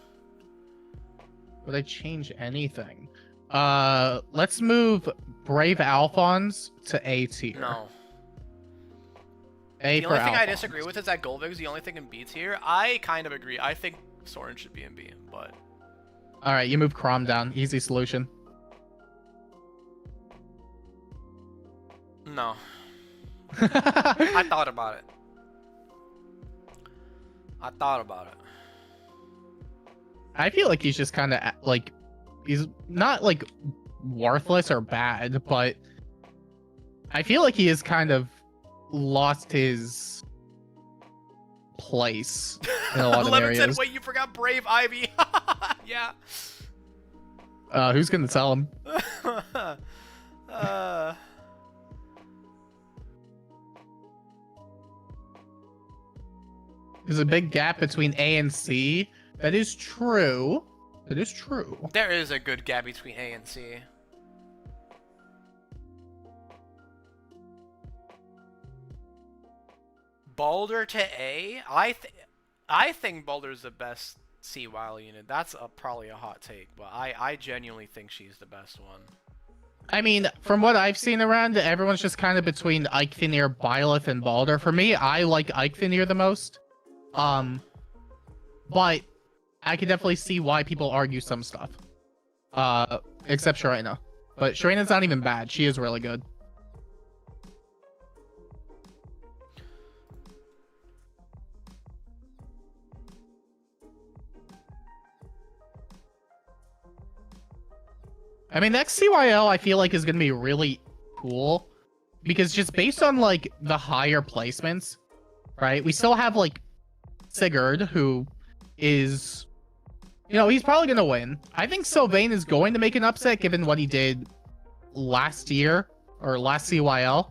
Would I change anything? Let's move Brave Alphonse to A tier. No. A the for only thing I Alphonse. disagree with is that Gullveig is the only thing in B tier. I kind of agree. I think Soren should be in B, but... Alright, you move Crom down. Easy solution. No. I thought about it. I feel like he's just kind of like, he's not like worthless or bad, but I feel like he has kind of lost his place in a lot of Lemon said, areas. wait, you forgot Brave Ivy. Yeah. Who's gonna tell him? There's a big gap between A and C. That is true. That is true. There is a good gap between A and C. Baldur to A? I think Baldur's the best CYL unit. That's probably a hot take, but I genuinely think she's the best one. I mean, from what I've seen around, everyone's just kind of between Eikthenir, Byleth, and Baldur. For me, I like Eikthenir the most. But I can definitely see why people argue some stuff. Except Sharena. But Sharena's not even bad. She is really good. I mean, next CYL I feel like is going to be really cool. Because just based on, like, the higher placements, right? We still have, like, Sigurd, who is... You know, he's probably going to win. I think Sylvain is going to make an upset given what he did last year, or last CYL.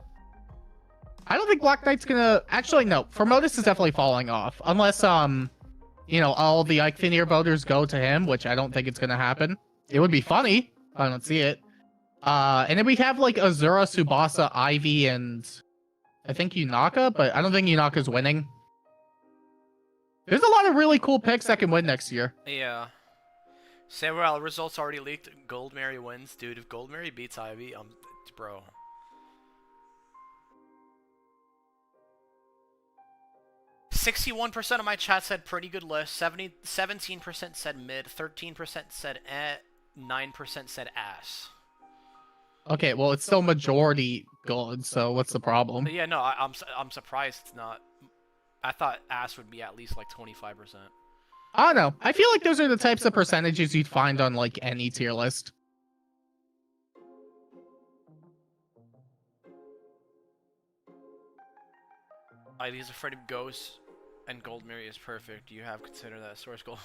I don't think Black Knight's going to... Actually, no. Formotus is definitely falling off. Unless, you know, all the Eikthenir voters go to him, which I don't think it's going to happen. It would be funny. I don't see it. And then we have, like, Azura, Tsubasa, Ivy, and I think Yunaka, but I don't think Yunaka's winning. There's a lot of really cool picks that can win next year. Yeah. Several results already leaked. Gold Mary wins. Dude, if Gold Mary beats Ivy, bro. "61% of my chat said pretty good list. 17% said mid. 13% said eh. 9% said ass." Okay, well, it's still majority good, so what's the problem? Yeah, no, I'm surprised it's not. I thought ass would be at least like 25%. I don't know. I feel like those are the types of percentages you'd find on, like, any tier list. Ivy's afraid of ghosts, and Gold Mary is perfect. You have considered that source gold.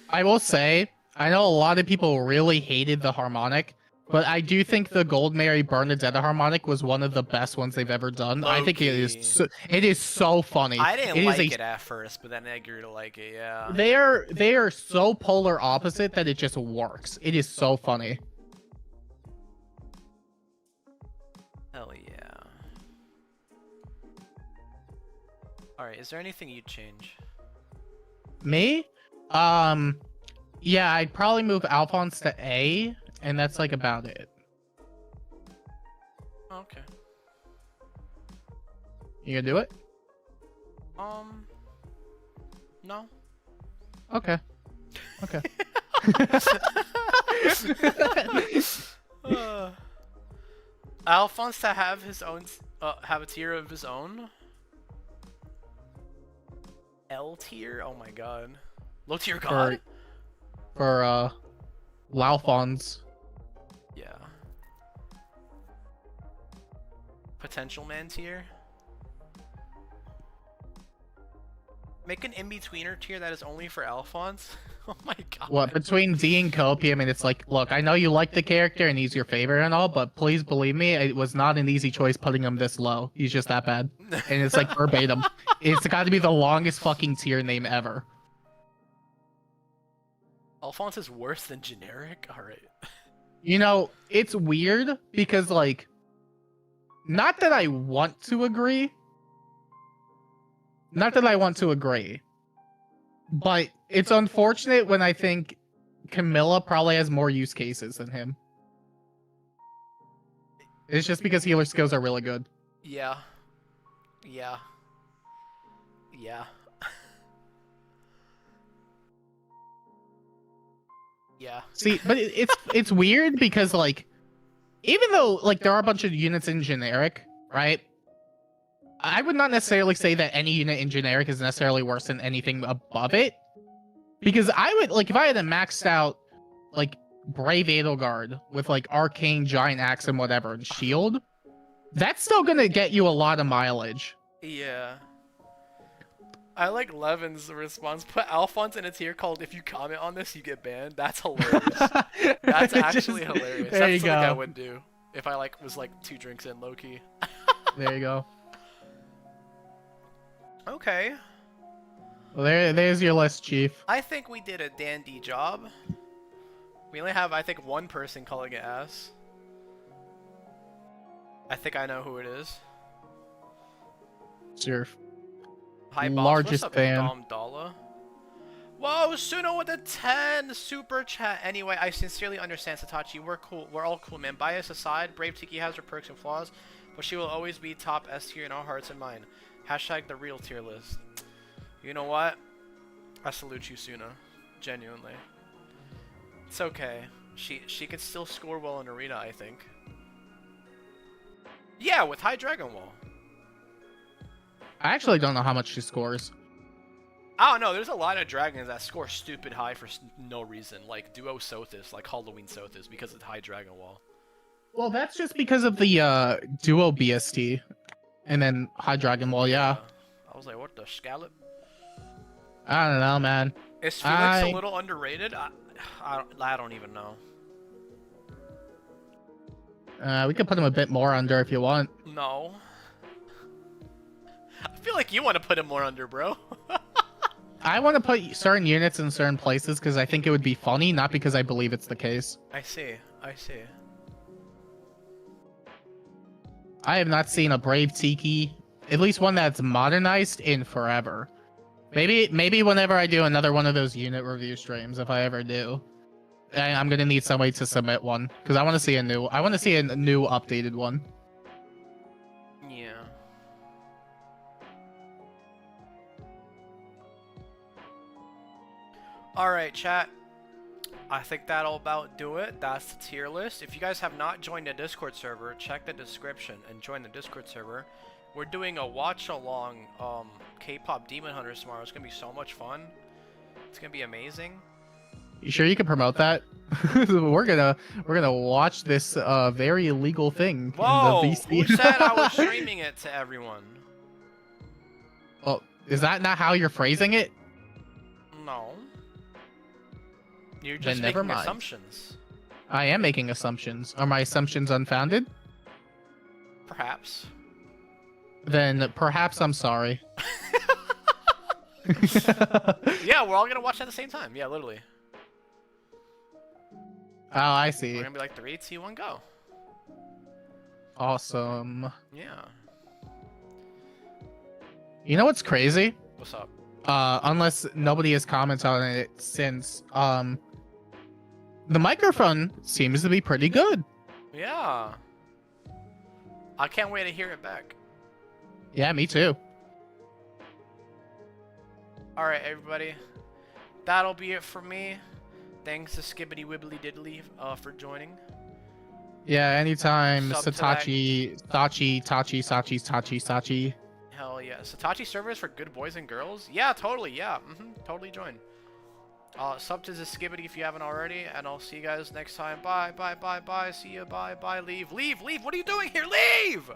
I will say, I know a lot of people really hated the harmonic, but I do think the Gold Mary Bernadetta harmonic was one of the best ones they've ever done. I think it is so funny. I didn't like it at first, but then I grew to like it, yeah. They are so polar opposite that it just works. It is so funny. Hell yeah. Alright, is there anything you'd change? Me? Yeah, I'd probably move Alfonse to A, and that's, like, about it. Okay. You gonna do it? No. Okay. Okay. Alfonse to have his own, have a tier of his own? L tier? Oh my god. Low tier god? For Laufons. Yeah. Potential man tier? Make an in-betweener tier that is only for Alfonse? Oh my god. What, between D and Kopi, I mean, it's like, look, I know you like the character and he's your favorite and all, but please believe me, it was not an easy choice putting him this low. He's just that bad. And it's like verbatim. It's got to be the longest fucking tier name ever. Alfonse is worse than generic? Alright. You know, it's weird because, like, not that I want to agree. Not that I want to agree. But it's unfortunate when I think Camilla probably has more use cases than him. It's just because healer skills are really good. Yeah. Yeah. Yeah. Yeah. See, but it's weird because, like, even though, like, there are a bunch of units in generic, right? I would not necessarily say that any unit in generic is necessarily worse than anything above it. Because I would like if I had a maxed out like Brave Edelgard with like Arcane Giant Axe and whatever and Shield, that's still gonna get you a lot of mileage. Yeah. I like Levin's response. Put Alfonse in a tier called "If you comment on this, you get banned." That's hilarious. That's actually hilarious. There That's you something I go. would do if I like was like 2 drinks in, low key. There you go. Okay. Well, there's your list, Chief. I think we did a dandy job. We only have, I think, 1 person calling it ass. I think I know who it is. It's your Hi, boss. largest What's up, fan. Dom Dalla? Whoa, Suno with a 10 super chat. Anyway, I sincerely understand, Satachi. We're cool. We're all cool, man. Bias aside, Brave Tiki has her perks and flaws, but she will always be top S tier in our hearts and mind. Hashtag the real tier list. You know what? I salute you, Suna. Genuinely. It's okay. She can still score well in Arena, I think. Yeah, with high Dragon Wall. I actually don't know how much she scores. I don't know, there's a lot of dragons that score stupid high for no reason, like Duo Sothis, like Halloween Sothis, because it's high Dragon Wall. Well, that's just because of the duo BST, and then High Dragon Wall. Yeah. I was like, what the scallop? I don't know, man. Is Felix a little underrated? I don't even know. We could put him a bit more under if you want. No. I feel like you want to put him more under, bro. I want to put certain units in certain places because I think it would be funny, not because I believe it's the case. I see. I see. I have not seen a Brave Tiki, at least one that's modernized, in forever. Maybe whenever I do another one of those unit review streams, if I ever do, I'm gonna need somebody to submit one because I want to see a new updated one. Yeah. Alright, chat. I think that'll about do it. That's the tier list. If you guys have not joined the Discord server, check the description and join the Discord server. We're doing a watch-along K-pop Demon Hunters tomorrow. It's gonna be so much fun. It's gonna be amazing. You sure you can promote that? we're gonna watch this very illegal thing. Whoa! In the VC. Who said I was streaming it to everyone? Well, is that not how you're phrasing it? No. You're Then just never making mind. assumptions. I am making assumptions. Are my assumptions unfounded? Perhaps. Then perhaps I'm sorry. Yeah, we're all gonna watch at the same time. Yeah, literally. Oh, I see. We're gonna be like 3, 2, 1, go. Awesome. Yeah. You know what's crazy? What's up? Unless nobody has commented on it since, the microphone seems to be pretty good. Yeah. I can't wait to hear it back. Yeah, me too. Alright, everybody. That'll be it for me. Thanks to Skibbity Wibbly Diddly for joining. Yeah, anytime. Sub to that. Sachi. Hell yeah. Satachi servers for good boys and girls? Yeah, totally. Yeah. Totally join. Sub to the Skibbity if you haven't already. And I'll see you guys next time. Bye. See you. Bye. Leave. What are you doing here? Leave!